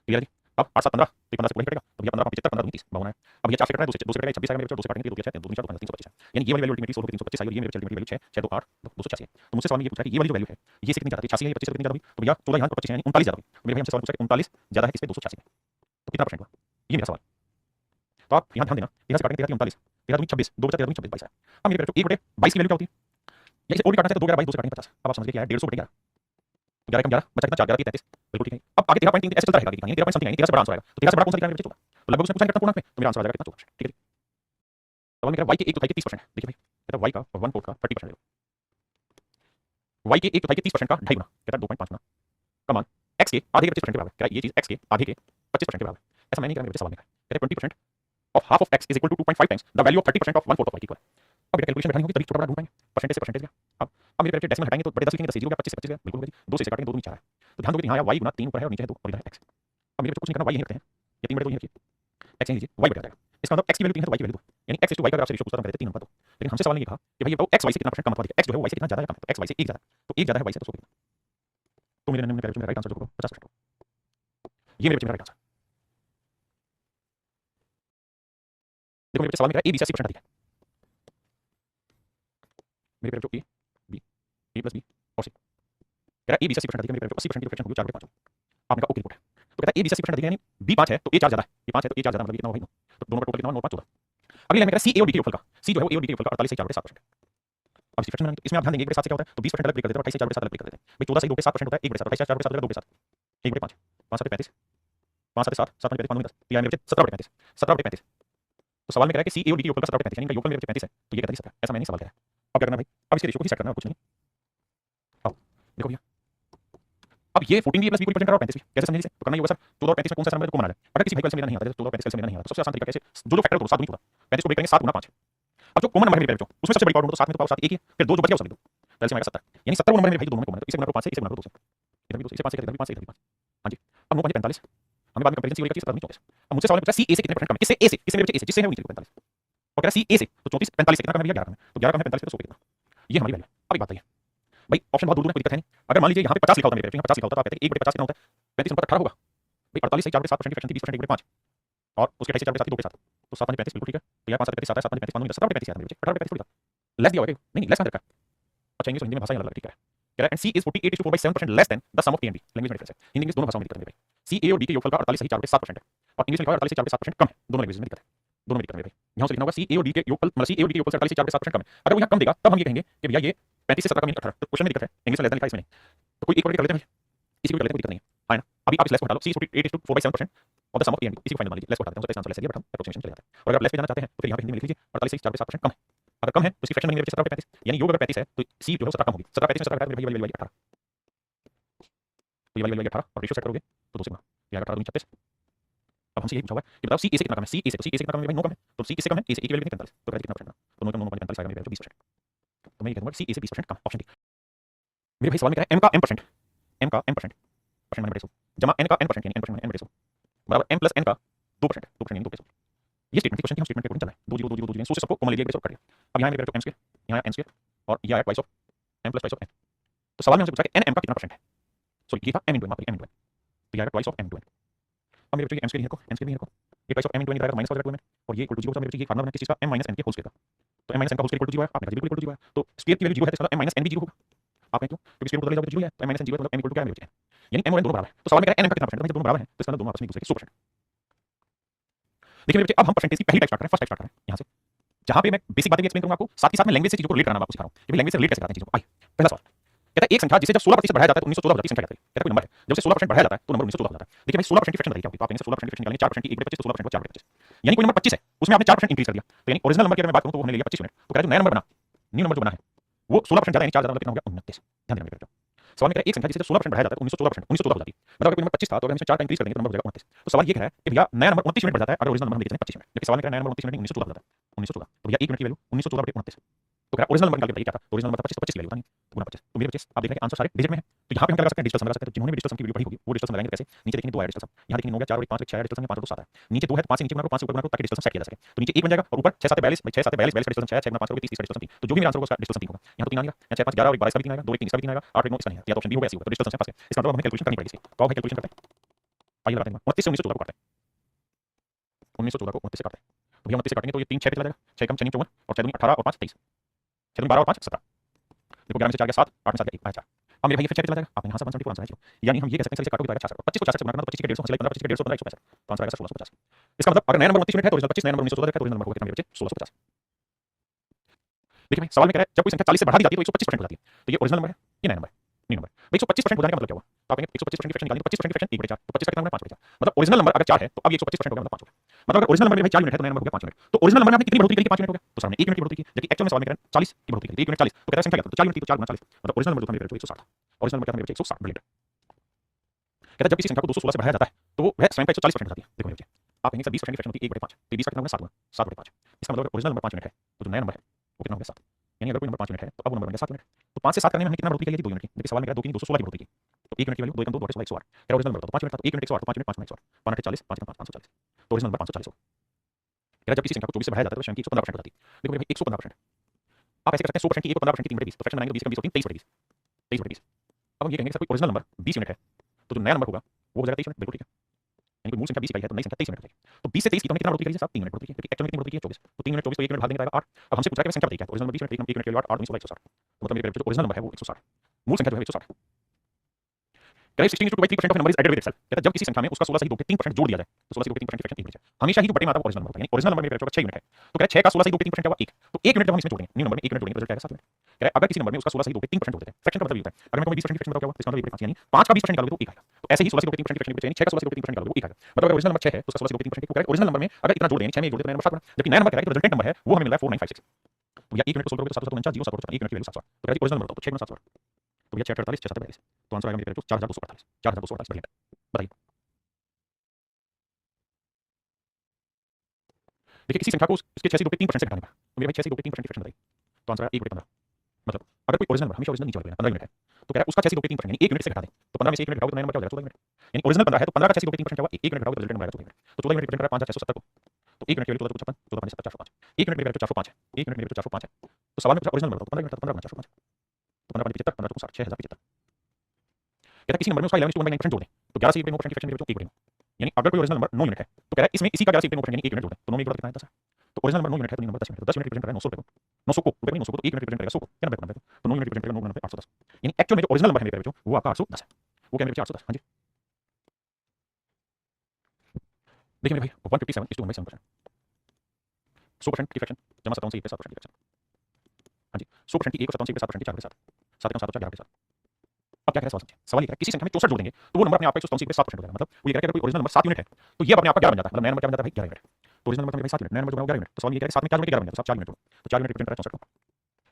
क्लियर जी। अब 8 7 15 तो 15 से पूरा ही कटेगा, तो भैया 15 75 15 दूनी 30 52 है। अब ये 4 से कट रहा है 2 से कटेगा 26 आएगा मेरे बच्चे, 2 से काटेंगे 2 के 6 2 4 325 है, यानी ये वाली वैल्यू अल्टीमेटली 16 के 325 आई और ये मेरे बच्चे अल्टीमेटली वैल्यू 6 6 2 8 286 है। तो मुझसे सवाल में ये पूछा है कि ये वाली जो वैल्यू है ये से कितनी ज्यादा थी, 86 है या 25 से कितनी ज्यादा हुई, तो भैया 14 यहां पर 25 है यानी 39 ज्यादा हुई। तो मेरे भाई हमसे सवाल पूछा है 39 ज्यादा है इस पे 286 में, तो कितना परसेंट हुआ, ये मेरा सवाल। तो आप यहां ध्यान देना 13 से काटेंगे 13 39 13 दूनी 26 2 बचा 13 दूनी 26 22 है। अब मेरे बच्चों 1/22 की वैल्यू क्या होती है, या इसे और भी काटना है तो 2 11 22 2 से काटेंगे 50। अब आप समझिए क्या है 150 बटे 11 तो 11 कम 11 बचा कितना 4 11 33 बिल्कुल ठीक है। अब आगे 13.3 ऐसे चलता रहेगा, यानी 13 पॉइंट समथिंग, यानी 13 से बड़ा आंसर आएगा, तो 13 से बड़ा कौन सा दिख रहा है मेरे बच्चे 14, तो लगभग उसने क्वेश्चन करता पूर्ण अंक में, तो मेरा आंसर आ जाएगा कितना 14%, ठीक है। सवाल में कह रहा है y के 1/4 के 30%, देखिए भाई कहता है y का 1/4 का 30% ले लो, y के 1/4 के 30% का 2.5 गुना, कहता है 2.5 गुना का मान x के आधे के 25% के बराबर, कह रहा है ये चीज x के आधे के 25% के बराबर। ऐसा मैं नहीं कह रहा, मेरे सवाल में कहा कहता है 20% of half of x is equal to 2.5 times the value of 30% of 1/4 of y equal. अब बेटा कैलकुलेशन बैठानी होगी तभी छोटा बड़ा ढूंढ पाएंगे, परसेंटेज से परसेंटेज गया। अब मेरे डेसिमल हटाएंगे तो बड़े 10 लिखेंगे 10 से 0 गया 25 से 25 गया बिल्कुल होगा जी, 2 से काटेंगे 2 दूनी 4 है, तो ध्यान दोगे कि हां यार y गुना 3 ऊपर है और नीचे है 2 और इधर है x। अब मेरे बच्चों कुछ नहीं करना, y यहीं रखते हैं, ये 3 बटे 2 यहीं रखिए, x यहीं लीजिए, y बट जाएगा, इसका मतलब x की वैल्यू 3 है तो y की वैल्यू 2, यानी x to y का अगर आपसे रेशियो पूछता तो हम कहते 3 अनुपात 2, लेकिन हमसे सवाल ने ये कहा कि भाई ये बताओ x y से कितना परसेंट कम अथवा अधिक है, x जो है वो y से कितना ज्यादा है कम है, तो x y से 1 ज्यादा है, तो 1 ज्यादा है y से तो 100 कितना, तो मेरे नंबर में राइट आंसर जो होगा 50%, ये मेरे बच्चे मेरा राइट आंसर। देखो मेरे बच्चे सवाल में कह रहा है a b से 80% अधिक है, मेरे बच्चों a b a plus b और c कह रहा है a b से 80% अधिक है, मेरे बच्चों 80% की फ्रैक्शन होगी 4/5। आपने कहा ओके रिपोर्ट है, तो कहता है a b से 80% अधिक है यानी b 5 है तो a 4 ज्यादा है, ये 5 है तो a 4 ज्यादा मतलब कितना होगा भाई 9, तो दोनों का टोटल कितना 9 5 14। अगली लाइन में कह रहा है c a और d के योगफल का, c जो है वो a और d के योगफल का 48 से 4/7%। अब इस फ्रैक्शन में इसमें आप ध्यान देंगे 1/7 से क्या होता है, तो 20% अलग ब्रेक कर देते हैं और 28 से 4/7 अलग ब्रेक कर देते हैं भाई, 14 से 2/7% होता है 1/7, 28 से 4/7 2/7 1/5 5 7 35 5 7 7 7 5 5 10 तो मेरे बच्चे 17/35 17/35। तो सवाल में कह रहा है कि c a और d के योगफल का 17/35 यानी इनका योगफल मेरे बच्चे 35 है, तो ये कहता है 17, ऐसा मैंने सवाल करा है। अब क्या करना है भाई, अब इसके रेशियो को ही सेट करना है और कुछ नहीं। अब देखो भैया अब ये 14 भी प्लस बी को रिप्रेजेंट कर रहा है 35 भी, कैसे समझेंगे इसे? तो करना ये होगा सर 14 और 35 में कौन सा नंबर है तो कॉमन आ जाए। अगर किसी भाई को कैलकुलेट नहीं आता है, 14 और 35 कैलकुलेट नहीं आता, तो सबसे आसान तरीका कैसे, जो फैक्टर होता है 7 गुना 35 को ब्रेक करेंगे 7 गुना 5। अब जो कॉमन नंबर है मेरे बच्चों उसमें सबसे बड़ी पावर हो तो 7 में तो पावर 7 एक ही है, फिर दो जो बच गया उसमें दो, पहले से आएगा 70, यानी 70 वो नंबर है मेरे भाई जो दोनों में कॉमन है, तो इसे गुना करो 5 से, इसे गुना करो 2 से, इधर भी 2 से, इसे 5 से इधर भी 5 से, इधर भी 5। हां जी, अब 9 5 45, हमें बाद में कंपैरिजन की 25 24। अब मुझसे सवाल पूछा सी ए से कितने परसेंट कम है, किससे ए से, किससे मेरे बच्चे ए से, जिससे है वो नीचे 45, और कह रहा सी ए से तो 34 45 से कितना कम है भैया 11 कम है, तो 11 कम है 45 से तो 100 पे कितना, ये हमारी वैल्यू। अब एक बात बताइए भाई, ऑप्शन बहुत दूर दूर है, कोई दिक्कत है नहीं। अगर मान लीजिए यहाँ पे 50 लिखा होता मेरे बच्चे, यहाँ 50 लिखा होता तो आप कहते हैं 1/50 कितना होता है, 35 अनुपात 18 होगा भाई, 48 से 4 के 7% की फ्रैक्शन थी, 20% 1/5 और उसके 28 से 4 के 7 2 के 7, तो 7 5 35 बिल्कुल ठीक है, तो यहाँ 5 7 35 7 है, 7 5 35 17 35 आता है मेरे बच्चे, 18 35 थोड़ी था, लेस दिया होगा नहीं लेस कहां रखा है, अच्छा इंग्लिश हिंदी में भाषा अलग अलग ठीक है, कह रहा है and C is 48 is 4/7% less than the sum of T and B, language में डिफरेंस है, हिंदी इंग्लिश दोनों भाषाओं में दिक्कत है मेरे भाई। सी ए और डी के योगफल का 48 सही 4 के 7% है, और इंग्लिश में लिखा है 48 से 4 के 7% कम है, दोनों लैंग्वेज में दिक्कत है, दोनों में दिक्कत है मेरे भाई। यहाँ से लिखना होगा सी ए और डी के योगफल, मतलब सी ए और डी के योगफल से 48 से 4 के 7% कम है, अगर वो यहाँ कम देगा तब हम ये कहेंगे कि भैया ये 35 से 17 का मीन 18, तो क्वेश्चन में दिक्कत है, इंग्लिश में लेस देन लिखा है इसमें नहीं, तो कोई एक वर्ड कर लेते हैं इसी को कर लेते हैं, कोई दिक्कत नहीं है ना। अभी आप इस लेस को हटा लो, सी 48 is 4/7% और the sum of T and B, इसी को फाइनल मान लीजिए, लेस को हटा देते हैं, तो आंसर लेस है ये, बट हम एप्रोक्सीमेशन चले जाते हैं। और अगर आप लेस पे जाना चाहते हैं तो फिर यहाँ पे हिंदी में लिख लीजिए 48 से 4 के 7% कम है, अगर कम है तो इसकी फ्रैक्शन में 17 35, यानी योग अगर 35 है तो सी जो है 17 कम होगी, 17 35 में 17 घटा मेरे भाई 18, तो ये वाली 18 और रेशियो सेट करोगे तो 2 से गुना, ये 18 दूनी 36। अब हमसे यही पूछा हुआ है कि बताओ सी ए से कितना कम है, सी ए से, तो सी ए से कितना कम है भाई 9 कम है, तो सी किससे कम है, ए से, ए की वैल्यू कितनी 45, तो कहते कितना परसेंट, तो 9 9 45 आएगा मेरे भाई 20%, तो मैं ये कहूंगा सी ए से 20% कम, ऑप्शन डी। मेरे भाई सवाल में कह रहा है m का m%, m का m% परसेंट माइनस जमा n का n% यानी n% n बराबर m प्लस n का 2%, 2% यानी 2%। ये स्टेटमेंट की क्वेश्चन की हम स्टेटमेंट के अकॉर्डिंग चल रहे हैं, 2 0 2 0 2 0 सबको कॉमन लीजिए, कर दिया। अब यहाँ मेरे m2, यहाँ n2 और ये आया twice of m plus twice of n, तो सवाल में हमसे पूछा कि n m का कितना परसेंट है, सॉरी ये था m into n, m into n, तो ये आएगा twice of m into n। अब मेरे बच्चों ये m स्क्वायर n स्क्वायर को ये twice of m into n इधर आएगा माइनस हो जाएगा 2m, और ये इक्वल टू 0 होता है मेरे बच्चों, ये फार्मूला बना किस चीज का, m minus n के होल स्क्वायर का, तो m minus n का होल स्क्वायर इक्वल टू 0 है, आपने बिल्कुल इक्वल टू 0 है, तो स्क्वायर की वैल्यू 0 है तो इसका m minus n भी 0 होगा, आप कहें क्यों, क्योंकि स्क्वायर रूट ले जाओगे तो 0 है, तो m minus n 0 है, मतलब m इक्वल टू क्या है मेरे बच्चे, यानी m और n दोनों बराबर है। तो सवाल में कह रहा है n m का कितना परसेंट, जब दोनों बराबर हैं तो इसका मतलब दोनों आपस में एक दूसरे के 100%। देखिए मेरे बच्चे अब हम परसेंटेज की पहली टाइप स्टार्ट करें, फर्स्ट टाइप स्टार्ट करें यहाँ से, जहाँ पे मैं बेसिक बातें भी एक्सप्लेन करूंगा आपको, साथ ही साथ मैं लैंग्वेज से चीजों को रिलेट कराना आपको सिखा रहा हूँ कि लैंग्वेज से रिलेट कैसे कराते हैं चीजों को। आइए पहला सवाल कहता है एक संख्या जिसे जब 16% बढ़ाया जाता है तो 1914 हो जाती है, संख्या कहता है, कहता है कोई नंबर है जब से 16% बढ़ाया जाता है तो नंबर 1914 हो जाता है। देखिए भाई 16% की फ्रैक्शन बताइए क्या होगी, तो आप कहेंगे 16% की फ्रैक्शन निकालेंगे, 4% की 1/25 तो 16% को 4/25, यानी कोई नंबर 25 है उसमें आपने 4% इंक्रीज कर दिया, तो यानी ओरिजिनल नंबर की अगर मैं बात करूं तो हमने लिया 25 यूनिट, तो कह रहा है जो नया नंबर बना, न्यू नंबर जो बना है वो 16% ज्यादा यानी 4 ज्यादा कितना हो गया 29। ध्यान देना मेरे, सवाल में कह रहा है एक संख्या जिसे 16% बढ़ाया जाता है तो 1914 हो जाती है, मतलब अगर कोई नंबर 25 था तो अगर हम इसमें 4 का इंक्रीज कर देंगे तो नंबर हो जाएगा 29। तो सवाल ये कह रहा है कि भैया नया नंबर 29 यूनिट बढ़ जाता है अगर ओरिजिनल नंबर हम लेते हैं 25 यूनिट, जबकि सवाल में कह रहा है नया नंबर 29 यूनिट 1914 हो जाता है 1914, तो भैया 1 यूनिट की वैल्यू 1914/29, तो कह रहा है ओरिजिनल नंबर निकाल के बताइए क्या था, तो ओरिजिनल नंबर था 25 तो 25 की वैल्यू था नहीं तो गुना 25, तो मेरे बच्चे आप देख रहे हैं आंसर सारे डिजिट में है, तो यहाँ पे हम क्या लगा सकते हैं डिजिटल सम लगा सकते हैं, तो जिन्होंने भी डिजिटल सम की वीडियो पढ़ी होगी वो डिजिटल सम लगाएंगे कैसे, नीचे देखेंगे 2 आया डिजिटल सम, यहाँ देखेंगे 9 गया 4 और 1 5 6 आया डिजिटल सम, 5 और 2 7 है, नीचे 2 है तो 5 से नीचे बना लो 5 से ऊपर बना लो ताकि डिजिटल सम सेट किया जा सके, तो नीचे 1 बन जाएगा और ऊपर 6 7 42 भाई 6 7 42 42 डिजिटल सम 6 6 5 30 डिजिटल सम, तो जो भी मेरा आंसर होगा उसका डिजिटल सम होगा, यहाँ तो 3 आएगा, यहाँ 6 5 11 और 22 का भी 3 आएगा, 2 1 3 इसका भी 3 आएगा, 8 1 9 इसका नहीं है, या तो ऑप्शन बी होगा ऐसे होगा, तो डिजिटल सम से पास है, इसका मतलब हमें कैलकुलेशन करनी पड़ेगी, तो अब कैलकुलेशन करते हैं। आइए लगाते हैं 29 से 1914 को काटते हैं, 1914 को 29 से काटते हैं, तो भैया 29 से काटेंगे तो ये 3 6 पे चला जाएगा, 6 कम 6 54 और 6 दूनी 18 और 5 23, 6 दूनी 12 और 5 17, देखो 11 में से 4 गया 7, 8 में 7 गया 1 4, अब मेरे भाई ये फिर 6 पे चला जाएगा, आपने यहाँ से 174 आंसर है, यानी हम ये कह सकते हैं इसे काटोगे तो आएगा 66, 25 को 66 से गुणा करना तो 25 के 150 15 25 के 150 15 165, तो आंसर आएगा 1650। इसका मतलब अगर नया नंबर 29 यूनिट है तो ओरिजिनल 25, नया नंबर 1914 है तो ओरिजिनल नंबर होगा कितना मेरे बच्चे 1650। देखिए भाई सवाल में कह रहा है जब कोई संख्या 40 से बढ़ा दी जाती है तो 125% हो जाती है, तो ये ओरिजिनल नंबर है ये नया नंबर है न्यू नंबर, भाई 125% हो जाने का मतलब क्या हुआ, तो आप कहेंगे 125% की फ्रैक्शन निकालनी तो 25% की फ्रैक्शन 1/4, तो 25 का कितना होगा 5/4, मतलब ओरिजिनल नंबर अगर 4 है तो अब ये 125% हो गया मतलब 5 हो गया, मतलब अगर ओरिजिनल नंबर में भाई 4 यूनिट है तो नया नंबर हो गया 5 यूनिट, तो ओरिजिनल नंबर में आपने कितनी बढ़ोतरी करी 5 यूनिट हो गया, तो सर हमने 1 यूनिट की बढ़ोतरी की, जबकि एक्चुअल में सवाल में कह रहा है 40 की बढ़ोतरी करी, 1 यूनिट 40, तो कहता है संख्या क्या, तो 4 यूनिट की तो 4 गुना 40, मतलब ओरिजिनल नंबर जो था मेरे 160 था, ओरिजिनल नंबर क्या था मेरे 160, ब्रिलियंट। कहता है जब किसी संख्या को 216 से बढ़ाया जाता है तो वो वह स्वयं का 140% हो जाती है, देखो मेरे बच्चे आप कहेंगे सर 20% की फ्रैक्शन होती है 1/5, तो 20 का कितना होगा 7 गुना 7/5, इसका मतलब ओरिजिनल नंबर 5 यूनिट है तो जो नया नंबर है वो कितना हो गया 7, यानी अगर कोई नंबर 5 यूनिट है तो अब वो नंबर बन गया 7 यूनिट, तो 5 से 7 करने में हमने कितना बढ़ोतरी की 2 यूनिट की, जबकि सवाल में कह रहा है 2 की 216 की बढ़ोतरी की, तो 1 यूनिट की वैल्यू 2 1 2 2 16 108, क्या ओरिजिनल नंबर था तो 5 यूनिट था तो 1 यूनिट 108 तो 5 यूनिट 5 गुना 108, 5 8 40 5 5 540, तो ओरिजिनल नंबर 540 हो। कह रहा है जब किसी संख्या को 24 से बढ़ाया जाता है तो स्वयं की 115% हो जाती है, देखो मेरे भाई 115%, आप ऐसे कर सकते हैं 100% की 1 15% की 3/20, तो फ्रैक्शन बनाएंगे तो 20 का 20 होती है 23/20, 23/20। अब हम ये कहेंगे सर कोई ओरिजिनल नंबर 20 यूनिट है तो जो नया नंबर होगा वो हो जाएगा 23 यूनिट, बिल्कुल ठीक है, यानी कोई मूल संख्या 20 इकाई है तो नई संख्या 23 यूनिट हो जाएगी, तो 20 से 23 की तो हमने कितना बढ़ोतरी करी है 3 यूनिट बढ़ोतरी की, क्योंकि एक्चुअल में कितनी बढ़ोतरी की है 24, तो 3 यूनिट 24 को 1 यूनिट भाग देंगे तो आएगा 8। अब हमसे पूछा है कि संख्या बताइए क्या, तो ओरिजिनल नंबर 20 यूनिट 1 यूनिट के लिए 8 8 19 16 160, तो मतलब मेरे जो ओरिजिनल नंबर है वो 160, मूल संख्या जो है 160। कह 16 into 2/3% of a number is added with itself, कहता है जब किसी संख्या में उसका 16 सही 2 के 3% जोड़ दिया जाए तो 16 सही 2 के 3% की फ्रैक्शन 1 बन जाए, हमेशा ही जो बटे में आता है ओरिजिनल नंबर होता है, यानी ओरिजिनल नंबर मेरे बच्चों का 6 यूनिट है, तो कह रहा है 6 का 16 सही 2 के 3% क्या हुआ 1, तो 1 यूनिट जब हम इसमें जोड़ेंगे न्यू नंबर में 1 यूनिट जोड़ेंगे तो रिजल्ट आएगा 7 यूनिट। कह रहा है अगर किसी नंबर में उसका 16 सही 2 के 3% जोड़ देते हैं, फ्रैक्शन का मतलब ये होता है अगर मैं कोई 20% की फ्रैक्शन बताऊं क्या हुआ, इसका मतलब 1/5, यानी 5 का 20% निकालोगे तो 1 आएगा, तो ऐसे ही 16 सही 2 के 3% की फ्रैक्शन यानी 6 का 16 सही 2 के 3% निकालोगे तो 1 आएगा, मतलब अगर ओरिजिनल नंबर 6 है तो उसका 16 सही 2 के 3% क्यों, कह रहा है ओरिजिनल नंबर में अगर इतना जोड़ दें 6 में 1 जोड़ दें तो नया नंबर 7 बना, जबकि नया नंबर कह रहा है कि रिजल्टेंट नंबर है वो हमें मिला है 4956, तो या 1 यूनिट को सोल्व करोगे तो 7 7 49 0 7 1 यूनिट की वैल्यू 700, तो कह रहा है ओरिजिनल नंबर बताओ तो 6 गुना 700, तो भैया 6 48 6 7 42, तो आंसर आएगा मेरे जो 4248, 4248 बढ़िया। बताइए, देखिए किसी संख्या को उसके 6 से 2 पे 3% से घटाने पर, तो मेरे भाई 6 से 2 पे 3% की फ्रैक्शन बताइए, तो आंसर आएगा 1/15। मतलब अगर कोई ओरिजिनल नंबर हमेशा ओरिजिनल नीचे वाले 15 यूनिट है, तो कह रहा है उसका 6 से 2 पे 3% यानी 1 यूनिट से घटा दें, तो 15 में से 1 यूनिट घटाओगे तो नया नंबर क्या हो जाएगा 14 यूनिट, यानी ओरिजिनल 15 है तो 15 का 6 से 2 पे 3% क्या हुआ, 1 यूनिट घटाओगे तो रिजल्ट नंबर आएगा 14 यूनिट, तो 14 यूनिट रिप्रेजेंट कर रहा है 5/670 को, तो 1 यूनिट की वैल्यू 14 2 56, 14 5 7 405, 1 यूनिट मेरे 405 है, 1 यूनिट मेरे 405 है, तो सवाल में पूछा ओरिजिनल नंबर बताओ, 15 यूनिट था तो 15 गुना 405, तो 15 5 75, 15 60, 6075, कहता है किसी नंबर में उसका 11 to 1/9% जोड़ दें, तो 11 से 1/9% की फ्रैक्शन मेरे बच्चों 1/9, यानी अगर कोई ओरिजिनल नंबर 9 यूनिट है, तो कह रहा है इसमें इसी का 11 से 1/9% यानी 1 यूनिट जोड़ दें, तो 9 में 1 जोड़ा कितना है 10 है, तो ओरिजिनल नंबर 9 यूनिट है तो नंबर 10 यूनिट, तो 10 यूनिट रिप्रेजेंट कर रहा है 900 रुपए को, 900 को रुपए नहीं 900 को, तो 1 यूनिट रिप्रेजेंट करेगा 100 को, क्या नंबर को, तो 9 यूनिट रिप्रेजेंट करेगा 9 गुना 810, यानी एक्चुअल में जो ओरिजिनल नंबर है मेरे बच्चों वो आपका 810 है, वो क्या मेरे बच्चे 810, हाँ जी। देखिए मेरे भाई 157 is to 1/7%, 100% की फ्रैक्शन जमा 57 से 1 पे 7% की फ्रैक्शन, हाँ जी 100% की 1 और 57 से 1 पे 7% की 4 पे 7, 7 7 11 पे 7, अब क्या कह रहा है सवाल समझिए, सवाल ये कह रहा है किसी संख्या में 64 जोड़ देंगे तो वो नंबर अपने आप 187 पे 7% हो जाएगा, मतलब वो ये कह रहा है अगर कोई ओरिजिनल नंबर 7 यूनिट है तो ये अपने आप का 11 बन जाता है, मतलब नया नंबर क्या बन जाता है भाई 11 यूनिट, तो ओरिजिनल नंबर मेरे भाई 7 यूनिट, नया नंबर जो बना 11 यूनिट, तो सवाल ये कह रहा है 7 में क्या जोड़ेंगे 11 बन जाएगा, तो 4 यूनिट जोड़ो, तो 4 यूनिट रिप्रेजेंट कर रहा है 64 को,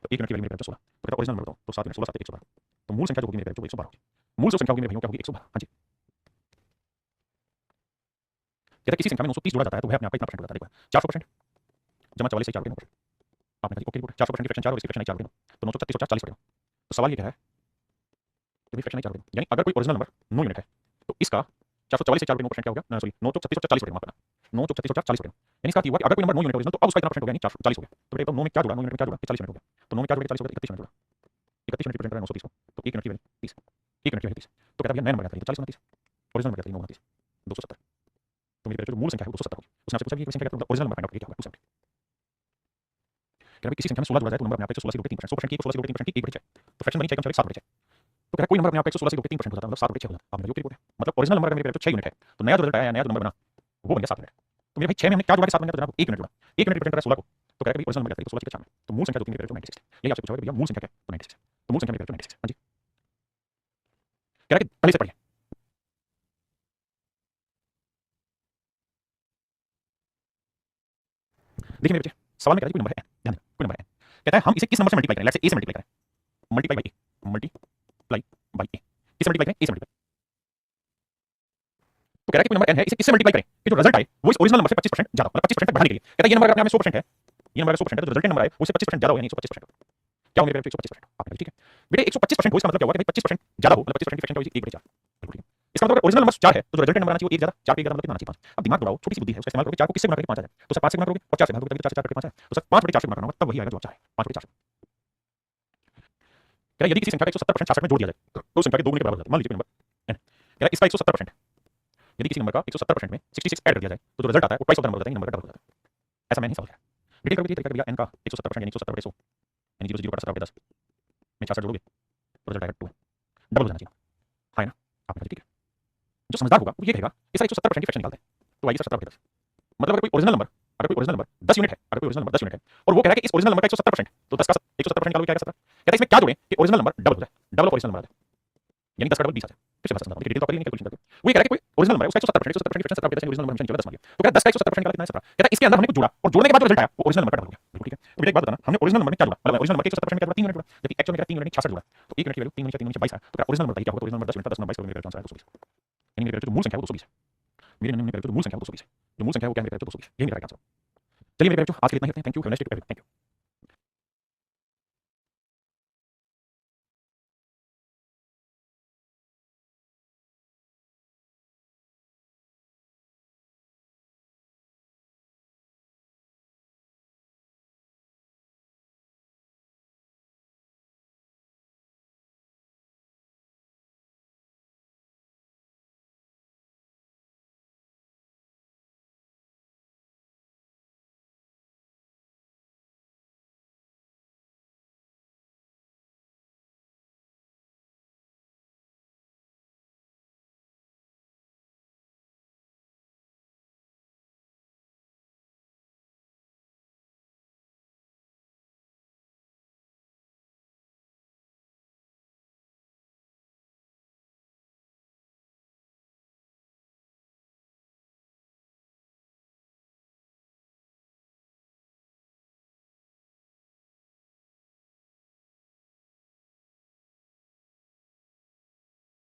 तो 1 यूनिट की वैल्यू मेरे 16, तो कहता है ओरिजिनल नंबर बताओ, तो 7 यूनिट 16 7 112, तो मूल संख्या जो होगी मेरे जो 112 होगी, मूल जो संख्या होगी मेरे भाइयों क्या होगी 112, हाँ जी। कहता है किसी संख्या में 930 जोड़ा जाता है तो वह अपने आप का कितना परसेंट हो जाता है, देखो 400% जमा 44 से 4 पे 9%, आपने कहा ओके रिपोर्ट 400% की फ्रैक्शन 4 और इसकी फ्रैक्शन 4 पे 9, तो 936 और 40 पे 9, तो सवाल ये कह रहा है तो भी फ्रैक्शन 4 पे 9, यानी अगर कोई ओरिजिनल नंबर 9 यूनिट है तो इसका 444 से 4 पे 9% क्या हो गया, सॉरी 9 36 और 40 पे 9, माफ करना 9 36 और 40 पे 9, यानी इसका अर्थ ये हुआ कि अगर कोई नंबर 9 यूनिट ओरिजिनल तो अब उसका इतना परसेंट हो गया यानी 440 हो गया, तो बेटा 9 में क्या जोड़ा 9 यूनिट में क्या जोड़ा 40 यूनिट हो गया, तो 9 में क्या जोड़ा 40 हो गया 31 यूनिट जोड़ा, 31 यूनिट रिप्रेजेंट कर रहा है 930 को, तो 1 यूनिट की वैल्यू 30, 1 यूनिट की वैल्यू 30, तो कहता है भैया नया नंबर क्या था 40 29, ओरिजिनल नंबर क्या था 9 29 270, तो मेरे जो मूल संख्या है वो 270 होगी, उसने आपसे पूछा कि संख्या का मतलब ओरिजिनल नंबर फाइंड आउट क्या होगा 270, कह रहा है किसी संख्या में 16 जोड़ा जाए तो नंबर अपने आप 116 से 3%, 100% की 116 से 3% की 1/6, तो फ्रैक्शन बनी 6 कम 7/6, तो कह रहा है कोई नंबर अपने आप 116 से 3% हो जाता है, मतलब 7/6 हो जाता है, आपने जो की रिपोर्ट है, मतलब ओरिजिनल नंबर अगर मेरे पे 6 यूनिट है तो नया जो रिजल्ट आया नया जो नंबर बना वो बन गया 7 यूनिट, तो मेरे भाई 6 में हमने क्या जोड़ा के 7 बन गया, तो जनाब 1 यूनिट जोड़ा, 1 यूनिट रिप्रेजेंट कर रहा है 16 को, तो कह रहा है कि ओरिजिनल नंबर क्या था 16 की 4 में, तो मूल संख्या जो थी मेरे पे 96 थी, यही आपसे पूछा है भैया मूल संख्या क्या है, तो 96 है, तो मूल संख्या मेरे पे 96 है, हां जी। कह रहा है कि पहले से पढ़िए, देखिए मेरे बच्चे सवाल में कह रहा है कोई नंबर है ध्यान देना कोई नंबर है, कहता है हम इसे किस नंबर से मल्टीप्लाई करें, लेट्स से ए से मल्टीप्लाई करें, multiply by A, multiply by A, किससे मल्टीप्लाई करें ए से मल्टीप्लाई, तो कह रहा है कि कोई नंबर n है इसे किससे मल्टीप्लाई करें कि जो रिजल्ट आए वो इस ओरिजिनल नंबर से 25% ज्यादा, मतलब 25% तक बढ़ाने के लिए, कहता है ये नंबर अगर अपने आप में 100% है, ये नंबर अगर 100% है तो जो रिजल्टेंट नंबर आए वो इससे 25% ज्यादा हो, यानी 125%, क्या हो मेरे 125%, आपने ठीक है बेटे 125% हो इसका मतलब क्या हुआ कि भाई 25% ज्यादा हो, मतलब 25% की फ्रैक्शन होगी 1/4, बिल्कुल ठीक है, इसका मतलब अगर ओरिजिनल नंबर 4 है तो जो रिजल्टेंट नंबर आना चाहिए वो 1 ज्यादा, 4 पे 1 ज्यादा मतलब कितना आना चाहिए 5, अब दिमाग दौड़ाओ छोटी सी बुद्धि है उसका इस्तेमाल करोगे, 4 को किससे गुणा करके 5 आ जाए, तो सर 5 से गुणा करोगे और 4 से भाग दोगे तभी तो 4 से 4 करके 5 है, तो सर 5/4 से गुणा करना होगा तब वही आएगा जो 4 है 5/4, कह रहा है यदि किसी संख्या का 170% 66 में जोड़ दिया जाए तो उस संख्या के 2 गुने के बराबर हो जाता है, मान लीजिए कोई नंबर n, कह रहा है इसका 170% यदि किसी नंबर का 170% में 66 ऐड कर दिया जाए तो जो रिजल्ट आता है वो ट्वाइस ऑफ द नंबर हो जाता है, नंबर का डबल हो जाता है, ऐसा मैं नहीं समझ रहा, डिटेल करोगे तरीका भैया n का 170% यानी 170/100 यानी 0 से 0 काटा 17/10 में 66 जोड़ोगे तो रिजल्ट आएगा 2, डबल हो जाना चाहिए, हाँ ना, आपने ठीक है, जो समझदार होगा वो ये कहेगा इस 170% की फ्रैक्शन निकालते हैं, तो आइए 17/10, मतलब अगर कोई ओरिजिनल नंबर 10 यूनिट है, अगर कोई ओरिजिनल नंबर 10 यूनिट है और वो कह रहा है कि इस ओरिजिनल नंबर का 170% तो 10 का 170% निकालोगे क्या आएगा 17, कहता है इसमें क्या जोड़ें कि ओरिजिनल नंबर डबल हो जाए, डबल ऑफ ओरिजिनल नंबर आ जाए, यानी 10 का डबल 20 आ जाए, फिर से बात समझाता हूँ डिटेल तो कर लेंगे कैलकुलेशन करके, वो ये कह रहा है कि कोई ओरिजिनल नंबर है उसका 170% 170% की फ्रैक्शन 17 ओरिजिनल नंबर हमेशा निकाला 10 मान लिया, तो कहता है 10 का 170% निकाला कितना है 17, कहता है इसके अंदर हमने कुछ जोड़ा और जोड़ने के बाद जो रिजल्ट आया वो ओरिजिनल नंबर का डबल हो गया, बिल्कुल ठीक है, तो बेटा एक बात बताना हमने ओरिजिनल नंबर में क्या जोड़ा, मतलब ओरिजिनल नंबर के 170% में क्या जोड़ा 3 यूनिट जोड़ा, जबकि एक्चुअल में क्या 3 यूनिट 66 जोड़ा, तो 1 यूनिट की वैल्यू 3 यूनिट 3 यूनिट 22 है, तो क्या ओरिजिनल नंबर बताइए क्या होगा, ओरिजिनल नंबर 10 यूनिट था 10 गुना 22 मेरे आंसर आएगा 220, यानी मेरे जो मूल संख्या है वो 220 है, मेरे जो मूल संख्या है वो 220 है, जो मूल संख्या है वो क्या है मेरे 220, यही मेरा आंसर, चलिए मेरे बच्चों आज के लिए इतना ही रखते हैं, thank you, have a nice day to everyone, thank you.